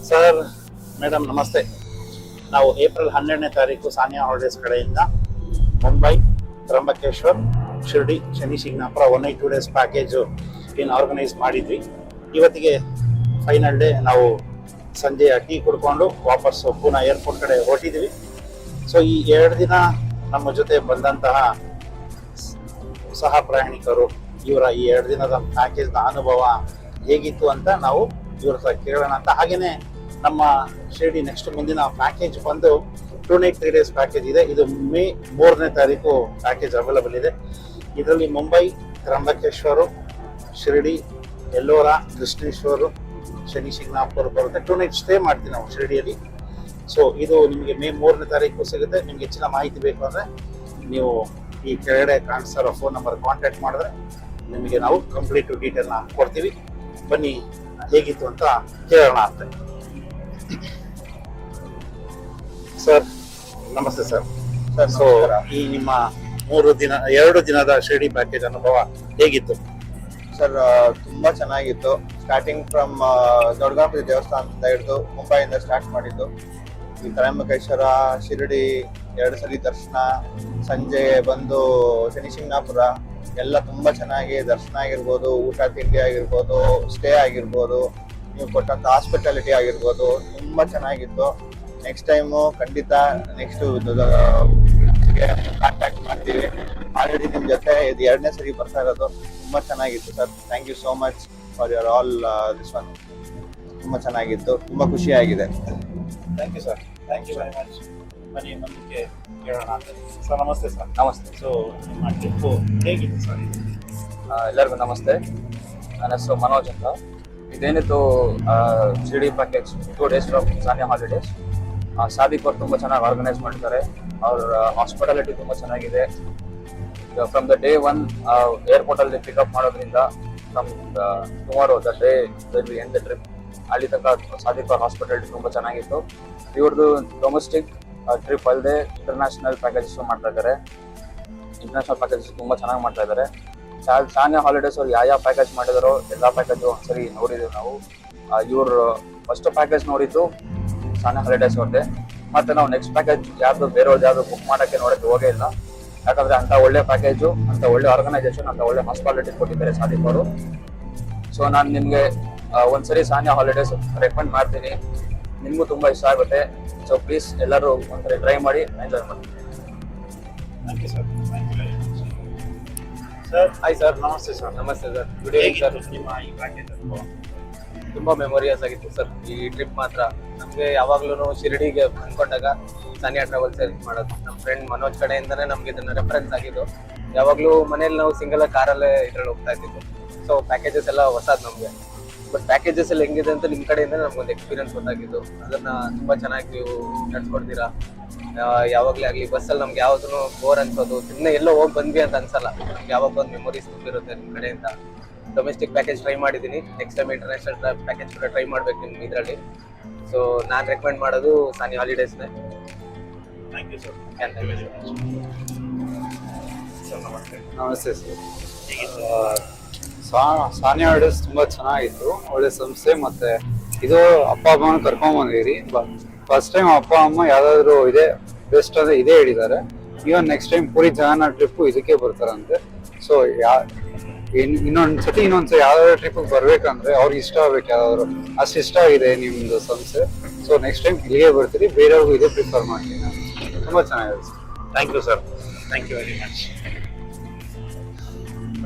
Sir, madam ನಮಸ್ತೆ. ನಾವು April 12ನೇ ತಾರೀಕು ಸಾನಿಯಾ ಹಾಲಿಡೇಸ್ ಕಡೆಯಿಂದ Mumbai, Trimbakeshwar, Shirdi, Shani Shingnapur 1 night 2 days package ಏನು ಆರ್ಗನೈಸ್ ಮಾಡಿದ್ವಿ. ಇವತ್ತಿಗೆ ಫೈನಲ್ ಡೇ. ನಾವು ಸಂಜೆ ಟೀ ಕುಡ್ಕೊಂಡು ವಾಪಸ್ಸು ಪುನಃ ಏರ್ಪೋರ್ಟ್ ಕಡೆ ಹೊರಟಿದ್ವಿ. ಸೊ ಈ 2 ದಿನ ನಮ್ಮ ಜೊತೆ ಬಂದಂತಹ ಸಹ ಪ್ರಯಾಣಿಕರು ಇವರ ಈ 2 ದಿನದ ಪ್ಯಾಕೇಜ್ನ ಅನುಭವ ಹೇಗಿತ್ತು ಅಂತ ನಾವು ಇವ್ರ ಹತ್ರ ಕೇಳೋಣ ಅಂತ. ಹಾಗೆಯೇ ನಮ್ಮ ಶಿರ್ಡಿ ನೆಕ್ಸ್ಟ್ ಮುಂದಿನ ಪ್ಯಾಕೇಜ್ ಬಂದು 2 ನೈಟ್ 3 ಡೇಸ್ ಪ್ಯಾಕೇಜ್ ಇದೆ. ಇದು ಮೇ 3ನೇ ತಾರೀಕು ಪ್ಯಾಕೇಜ್ ಅವೈಲಬಲ್ ಇದೆ. ಇದರಲ್ಲಿ ಮುಂಬೈ, ತ್ರಂಬಕೇಶ್ವರು, ಶಿರ್ಡಿ, ಎಲ್ಲೋರ, ಕೃಷ್ಣೇಶ್ವರು, ಶನಿ ಶಿಂಗನಾಪುರ ಬರುತ್ತೆ. 2 ನೈಟ್ ಸ್ಟೇ ಮಾಡ್ತೀವಿ ನಾವು ಶಿರ್ಡಿಯಲ್ಲಿ. ಸೊ ಇದು ನಿಮಗೆ ಮೇ 3ನೇ ತಾರೀಕು ಸಿಗುತ್ತೆ. ನಿಮ್ಗೆ ಹೆಚ್ಚಿನ ಮಾಹಿತಿ ಬೇಕು ಅಂದರೆ ನೀವು ಈ ಕೆಳಗಡೆ ಕಾಣಿಸ್ತಾರೋ ಫೋನ್ ನಂಬರ್ ಕಾಂಟ್ಯಾಕ್ಟ್ ಮಾಡಿದ್ರೆ ನಿಮಗೆ ನಾವು ಕಂಪ್ಲೀಟ್ ಡೀಟೇಲ್ನ ಕೊಡ್ತೀವಿ. ಬನ್ನಿ ಹೇಗಿತ್ತು ಅಂತ ಕೇಳೋಣ ಅಂತ. ಸರ್ ನಮಸ್ತೆ ಸರ್. ಸೊ ಈ ನಿಮ್ಮ 2 ದಿನದ ಶಿರ್ಡಿ ಪ್ಯಾಕೇಜ್ ಅನುಭವ ಹೇಗಿತ್ತು? ಸರ್ ತುಂಬಾ ಚೆನ್ನಾಗಿತ್ತು. ಸ್ಟಾರ್ಟಿಂಗ್ ಫ್ರಮ್ ದೊಡ್ಡಗಣಪತಿ ದೇವಸ್ಥಾನದಿಂದ ಹಿಡಿದು ಮುಂಬೈಯಿಂದ ಸ್ಟಾರ್ಟ್ ಮಾಡಿದ್ದು. ಈ ತ್ರ್ಯಂಬಕೇಶ್ವರ, ಶಿರ್ಡಿ 2 ಸಲ ದರ್ಶನ, ಸಂಜೆ ಬಂದು ಶನಿ ಶಿಂಗನಾಪುರ ಎಲ್ಲ ತುಂಬಾ ಚೆನ್ನಾಗಿ ದರ್ಶನ ಆಗಿರ್ಬೋದು, ಊಟ ತಿಂಡಿ ಆಗಿರ್ಬೋದು, ಸ್ಟೇ ಆಗಿರ್ಬೋದು, ನೀವು ಕೊಟ್ಟಂತ ಹಾಸ್ಪಿಟಾಲಿಟಿ ಆಗಿರ್ಬೋದು ತುಂಬಾ ಚೆನ್ನಾಗಿತ್ತು. ನೆಕ್ಸ್ಟ್ ಟೈಮು ಖಂಡಿತ ನೆಕ್ಸ್ಟ್ ಕಾಂಟ್ಯಾಕ್ಟ್ ಮಾಡ್ತೀವಿ. ಆಲ್ರೆಡಿ ನಿಮ್ಮ ಜೊತೆ ಇದು 2ನೇ ಸರಿ ಬರ್ತಾ ಇರೋದು. ತುಂಬಾ ಚೆನ್ನಾಗಿತ್ತು sir. Thank you so much for your all this one. ತುಂಬಾ ಚೆನ್ನಾಗಿತ್ತು, ತುಂಬಾ ಖುಷಿಯಾಗಿದೆ. Thank you sir. Thank you very much. ಬನ್ನಿ ನಮಗೆ ಕೇಳೋಣ ಅಂತ. ಸರ್ ನಮಸ್ತೆ ಸರ್. ನಮಸ್ತೆ. ಸೊ ನಿಮ್ಮ ಟ್ರಿಪ್ಪು ಹೇಗಿತ್ತು ಸರ್? ಎಲ್ಲರಿಗೂ ನಮಸ್ತೆ. ನನ್ನ ಹೆಸರು ಮನೋಜ್ ಅಂತ. ಇದೇನಿತ್ತು Shirdi package 2 days from Sania holidays. Sadiq ಅವ್ರು ತುಂಬ ಚೆನ್ನಾಗಿ ಆರ್ಗನೈಸ್ ಮಾಡಿದ್ದಾರೆ. ಅವ್ರ ಹಾಸ್ಪಿಟಾಲಿಟಿ ತುಂಬ ಚೆನ್ನಾಗಿದೆ. ಫ್ರಮ್ ದ ಡೇ 1 ಏರ್ಪೋರ್ಟಲ್ಲಿ ಪಿಕಪ್ ಮಾಡೋದ್ರಿಂದ from tomorrow the day we end the trip ಅಲ್ಲಿ ತನಕ ಸಾದಿಕ್ ಅವ್ರ ಹಾಸ್ಪಿಟಾಲಿಟಿ ತುಂಬ ಚೆನ್ನಾಗಿತ್ತು. ಇವ್ರದ್ದು ಡೊಮೆಸ್ಟಿಕ್ ಟ್ರಿಪ್ ಅಲ್ಲದೆ ಇಂಟರ್ನ್ಯಾಷನಲ್ ಪ್ಯಾಕೇಜಸ್ ಮಾಡ್ತಾ ಇದ್ದಾರೆ. ಇಂಟರ್ನ್ಯಾಷನಲ್ ಪ್ಯಾಕೇಜಸ್ ತುಂಬ ಚೆನ್ನಾಗಿ ಮಾಡ್ತಾ ಇದ್ದಾರೆ. ಸಾನಿಯಾ ಹಾಲಿಡೇಸ್ ಅವ್ರು ಯಾವ ಪ್ಯಾಕೇಜ್ ಮಾಡಿದಾರೋ ಎಲ್ಲ ಪ್ಯಾಕೇಜು ಒಂದ್ಸರಿ ನೋಡಿದ್ದೀವಿ ನಾವು. ಇವ್ರು ಫಸ್ಟ್ ಪ್ಯಾಕೇಜ್ ನೋಡಿದ್ದು ಸಾನಿಯಾ ಹಾಲಿಡೇಸ್ ಅವ್ರದ್ದೇ. ಮತ್ತೆ ನಾವು ನೆಕ್ಸ್ಟ್ ಪ್ಯಾಕೇಜ್ ಯಾವುದು ಬೇರೆಯವ್ರದ್ದು ಯಾವುದು ಬುಕ್ ಮಾಡೋಕ್ಕೆ ನೋಡೋಕ್ಕೆ ಹೋಗೇ ಇಲ್ಲ. ಯಾಕಂದರೆ ಅಂಥ ಒಳ್ಳೆ ಪ್ಯಾಕೇಜು, ಅಂಥ ಒಳ್ಳೆ ಆರ್ಗನೈಸೇಷನ್, ಅಂಥ ಒಳ್ಳೆ ಹಾಸ್ಪಿಟಾಲಿಟಿ ಕೊಟ್ಟಿದ್ದಾರೆ ಸಾದಿಕ್ ಅವರು. ಸೊ ನಾನು ನಿಮಗೆ ಒಂದ್ಸರಿ ಸಾನಿಯಾ ಹಾಲಿಡೇಸ್ ರೆಕಮೆಂಡ್ ಮಾಡ್ತೀನಿ. ನಿಮಗೂ ತುಂಬ ಇಷ್ಟ ಆಗುತ್ತೆ. ಸೊ ಪ್ಲೀಸ್ ಎಲ್ಲರೂ ಒಂದ್ಸರಿ ಟ್ರೈ ಮಾಡಿ, ಎಂಜಾಯ್ ಮಾಡಿ. Thank you sir. Thank you very much. Sir hi sir. ನಮಸ್ತೆ ಸರ್. ನಮಸ್ತೆ ಸರ್. Good evening sir. ನಿಮ್ಮ ಈ ಪ್ಯಾಕೇಜ್ ಅನುಭವ? ತುಂಬಾ ಮೆಮೊರಿಯಸ್ ಆಗಿತ್ತು ಸರ್ ಈ ಟ್ರಿಪ್ ಮಾತ್ರ. ನಮಗೆ ಯಾವಾಗ್ಲೂ ಶಿರ್ಡಿಗೆ ಅಂದ್ಕೊಂಡಾಗ ಸಾನಿಯಾ ಟ್ರಾವೆಲ್ಸ್ ಮಾಡೋದು. ನಮ್ಮ ಫ್ರೆಂಡ್ ಮನೋಜ್ ಕಡೆಯಿಂದನೇ ನಮ್ಗೆ ಇದನ್ನ ರೆಫರೆನ್ಸ್ ಆಗಿದ್ದು. ಯಾವಾಗ್ಲೂ ಮನೇಲಿ ನಾವು ಸಿಂಗಲ್ ಕಾರಲ್ಲೇ ಇದ್ರಲ್ಲಿ ಹೋಗ್ತಾ ಇದ್ದಿದ್ದು. ಸೊ ಪ್ಯಾಕೇಜಸ್ ಎಲ್ಲ ಹೊಸದು ನಮಗೆ. ಬಟ್ ಪ್ಯಾಕೇಜಸ್ ಎಲ್ಲ ಹೆಂಗಿದೆ ಅಂತ ನಿಮ್ಮ ಕಡೆಯಿಂದ ನಮ್ಗೊಂದು ಎಕ್ಸ್ಪೀರಿಯನ್ಸ್ ಗೊತ್ತಾಗಿದ್ದು. ಅದನ್ನ ತುಂಬಾ ಚೆನ್ನಾಗಿ ನೀವು ನಡ್ಸ್ಕೊಡ್ತೀರಾ. ಯಾವಾಗಲೇ ಆಗಲಿ ಬಸ್ಸಲ್ಲಿ ನಮ್ಗೆ ಯಾವ್ದು ಬೋರ್ ಅನ್ಸೋದು, ಸುಮ್ಮನೆ ಎಲ್ಲೋ ಹೋಗಿ ಬಂದ್ವಿ ಅಂತ ಅನ್ಸಲ್ಲ. ನಮ್ಗೆ ಯಾವಾಗ ಒಂದು ಮೆಮೊರೀಸ್ ತುಂಬಿರುತ್ತೆ ನಿಮ್ಮ ಕಡೆಯಿಂದ. ಡೊಮೆಸ್ಟಿಕ್ ಪ್ಯಾಕೇಜ್ ಟ್ರೈ ಮಾಡಿದ್ದೀನಿ. ನೆಕ್ಸ್ಟ್ ಟೈಮ್ ಇಂಟರ್ನ್ಯಾಷನಲ್ ಪ್ಯಾಕೇಜ್ ಕೂಡ ಟ್ರೈ ಮಾಡ್ಬೇಕು ನಿಮ್ಮ ಇದರಲ್ಲಿ. ಸೊ ನಾನು ರೆಕಮೆಂಡ್ ಮಾಡೋದು ಸಾನಿಯಾ ಹಾಲಿಡೇಸ್ನೇ. Thank you sir. Thank you very much. Sir ನಮಸ್ತೆ. ನಮಸ್ತೆ ಸರ್. ಹೇಗಿತ್ತು? ಸಾನಿಯಾ ಹಾಲಿಡೇಸ್ ತುಂಬಾ ಚೆನ್ನಾಗಿತ್ತು. ಒಳ್ಳೆ ಸಂಸ್ಥೆ. ಮತ್ತೆ ಇದು ಅಪ್ಪ ಅಮ್ಮನ ಕರ್ಕೊಂಡ್ ಬಂದಿರಿ. ಫಸ್ಟ್ ಟೈಮ್ ಅಪ್ಪ ಅಮ್ಮ ಯಾವ್ದಾದ್ರು ಇದೆ ಬೆಸ್ಟ್ ಅಂದ್ರೆ ಇದೇ ಹೇಳಿದ್ದಾರೆ. Even next time Puri Jagannath trip ಇದಕ್ಕೆ ಬರ್ತಾರಂತೆ. ಸೊ ಇನ್ನೊಂದ್ಸತಿ ಯಾವ್ದಾದ್ರು ಟ್ರಿಪ್ ಬರ್ಬೇಕಂದ್ರೆ ಅವ್ರಿಗೆ ಇಷ್ಟ ಆಗ್ಬೇಕು. ಯಾವ್ದಾದ್ರು ಅಷ್ಟು ಇಷ್ಟ ಆಗಿದೆ ನಿಮ್ದು ಸಂಸ್ಥೆ. ಸೊ ನೆಕ್ಸ್ಟ್ ಟೈಮ್ ಇಲ್ಲಿಗೆ ಬರ್ತೀರಿ. ಬೇರೆಯವ್ರಿಗೂ ಇದೇ ಪ್ರಿಫರ್ ಮಾಡ್ತೀನಿ ನಾನು. ತುಂಬಾ ಚೆನ್ನಾಗಿದೆ sir. Thank you sir. Thank you very much.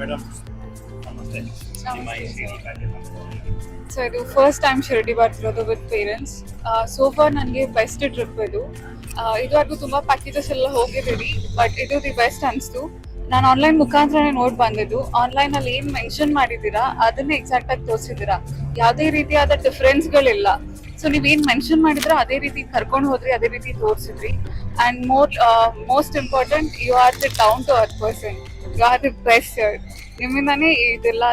Madam ನಮಸ್ತೆ. ನಿಮ್ಮ ಈ ಶಿರ್ಡಿ ಪ್ಯಾಕೇಜ್ ಅನುಭವ? ಸೊ ಇದು ಫಸ್ಟ್ ಟೈಮ್ ಶಿರ್ಡಿ ಬರ್ತಿರೋದು ವಿತ್ ಪೇರೆಂಟ್ಸ್. ಸೋ ಫಾರ್ ನನಗೆ ಬೆಸ್ಟ್ ಟ್ರಿಪ್ ಇದು. ಇದುವರೆಗೂ ತುಂಬ ಪ್ಯಾಕೇಜಸ್ ಎಲ್ಲ ಹೋಗಿದ್ದೀವಿ, ಬಟ್ ಇದು ದಿ ಬೆಸ್ಟ್ ಅನಿಸ್ತು. ನಾನು ಆನ್ಲೈನ್ ಮುಖಾಂತರನೇ ನೋಡಿ ಬಂದಿದ್ದು. ಆನ್ಲೈನಲ್ಲಿ ಏನು ಮೆನ್ಷನ್ ಮಾಡಿದ್ದೀರಾ ಅದನ್ನೇ ಎಕ್ಸಾಕ್ಟಾಗಿ ತೋರಿಸಿದ್ದೀರಾ. ಯಾವುದೇ ರೀತಿಯಾದ ಡಿಫ್ರೆನ್ಸ್ಗಳಿಲ್ಲ. ಸೊ ನೀವೇನು ಮೆನ್ಷನ್ ಮಾಡಿದ್ರೆ ಅದೇ ರೀತಿ ಕರ್ಕೊಂಡು ಹೋದ್ರಿ, ಅದೇ ರೀತಿ ತೋರಿಸಿದ್ರಿ. And most important, you are the down to earth person. You are the best. ನಿಮ್ಮಿಂದಾನೇ ಇದೆಲ್ಲ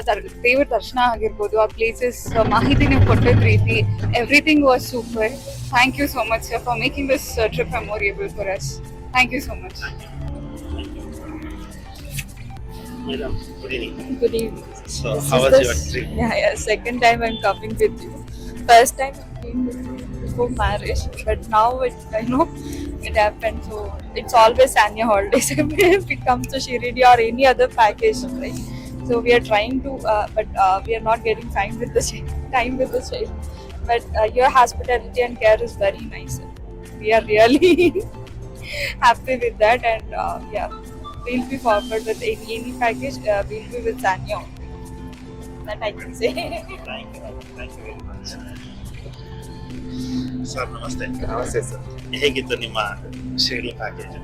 ದೇವ್ರ ದರ್ಶನ ಆಗಿರ್ಬೋದು, ಆ ಪ್ಲೇಸಸ್ ಮಾಹಿತಿ ನೀವು ಕೊಟ್ಟಿದ್ದ ರೀತಿ, everything was super. Thank you so much sir for making this trip memorable for us. Thank you so much. Madam, good evening. Good evening. So, how was your trip? Yeah, second time I'm coming with you. first time I've been before marriage, but now it happened. So it's always Sanya holidays if it comes to Shirdi or any other package, right? So we are trying to, but we are not getting time with the child. But your hospitality and care is very nice. We are really happy with that, and yeah, we'll be forward with any package. We'll be with Sanya only. That I can say. Thank you very much. Sir ನಮಸ್ತೆ. ನಮಸ್ತೆ sir. ಹೇಗಿತ್ತು ನಿಮ್ಮ Shirdi package?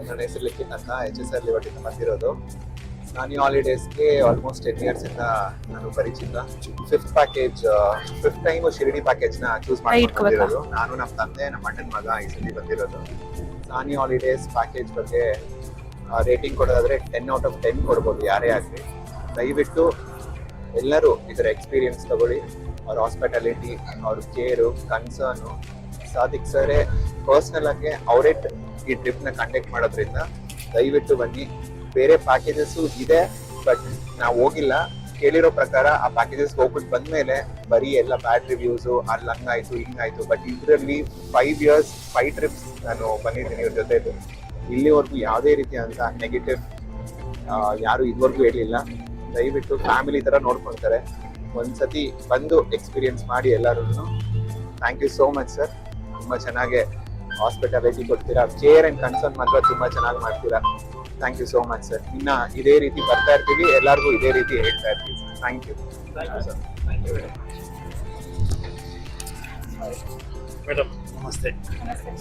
ನನ್ನ ಹೆಸರು ಲಿಖಿತ್ ಅಂತ HSR ಲಿಬರ್ಟಿಯಿಂದ ಬಂದಿರೋದು. ಸಾನಿ ಹಾಲಿಡೇಸ್ಗೆ almost 10 years ಇಂದ ನಾನು ಪರಿಚಿತ. ಫಿಫ್ತ್ ಟೈಮ್ ಶಿರ್ಡಿ ಪ್ಯಾಕೇಜ್ನ ಚೂಸ್ ಮಾಡಿರೋದು. ನಾನು ನಮ್ಮ ತಂದೆ ನಮ್ಮ ಅಣ್ಣನ ಮಗ ಈ ಸತಿ ಬಂದಿರೋದು. ಸಾನಿ ಹಾಲಿಡೇಸ್ ಪ್ಯಾಕೇಜ್ ಬಗ್ಗೆ ರೇಟಿಂಗ್ ಕೊಡೋದಾದ್ರೆ 10 out of 10 ಕೊಡ್ಬೋದು ಯಾರೇ ಆಗಲಿ. ದಯವಿಟ್ಟು ಎಲ್ಲರೂ ಇದರ ಎಕ್ಸ್ಪೀರಿಯನ್ಸ್ ತಗೊಳ್ಳಿ. ಅವ್ರ ಹಾಸ್ಪಿಟಾಲಿಟಿ, ಅವ್ರ ಕೇರು, ಕನ್ಸರ್ನು, ಸಾದಿಕ್ ಸರೇ ಪರ್ಸ್ನಲ್ ಆಗಿ ಅವರೇ ಈ ಟ್ರಿಪ್ನ ಕಂಡಕ್ಟ್ ಮಾಡೋದ್ರಿಂದ ದಯವಿಟ್ಟು ಬನ್ನಿ. ಬೇರೆ ಪ್ಯಾಕೇಜಸ್ಸು ಇದೆ, ಬಟ್ ನಾವು ಹೋಗಿಲ್ಲ. ಕೇಳಿರೋ ಪ್ರಕಾರ ಆ ಪ್ಯಾಕೇಜಸ್ ಹೋಗ್ಬಿಟ್ಟು ಬಂದ್ಮೇಲೆ ಬರೀ ಎಲ್ಲ ಬ್ಯಾಡ್ ರಿವ್ಯೂಸು, ಅಲ್ಲಿ ಹಂಗಾಯ್ತು ಹಿಂಗಾಯ್ತು. ಬಟ್ ಇದರಲ್ಲಿ 5 years 5 trips ನಾನು ಬಂದಿದ್ದೀನಿ ಇವ್ರ ಜೊತೆದು. ಇಲ್ಲಿವರೆಗೂ ಯಾವುದೇ ರೀತಿಯಾದಂಥ ನೆಗೆಟಿವ್ ಯಾರು ಇದುವರೆಗೂ ಹೇಳಿಲ್ಲ. ದಯವಿಟ್ಟು ಫ್ಯಾಮಿಲಿ ಥರ ನೋಡ್ಕೊಳ್ತಾರೆ. ಒಂದ್ಸತಿ ಬಂದು ಎಕ್ಸ್ಪೀರಿಯನ್ಸ್ ಮಾಡಿ ಎಲ್ಲರೂ. Thank you so much sir. ತುಂಬ ಚೆನ್ನಾಗಿ ಹಾಸ್ಪಿಟಾಲಿಟಿ ಕೊಡ್ತೀರಾ. ಕೇರ್ ಆ್ಯಂಡ್ ಕನ್ಸರ್ನ್ ಮಾತ್ರ ತುಂಬ ಚೆನ್ನಾಗಿ ಮಾಡ್ತೀರಾ. Thank you so much sir. ಇನ್ನು ಇದೇ ರೀತಿ ಬರ್ತಾ ಇರ್ತೀವಿ, ಎಲ್ಲರಿಗೂ ಇದೇ ರೀತಿ ಹೇಳ್ತಾ ಇರ್ತೀವಿ sir. Thank you sir. Thank you very much. Madam ನಮಸ್ತೆ.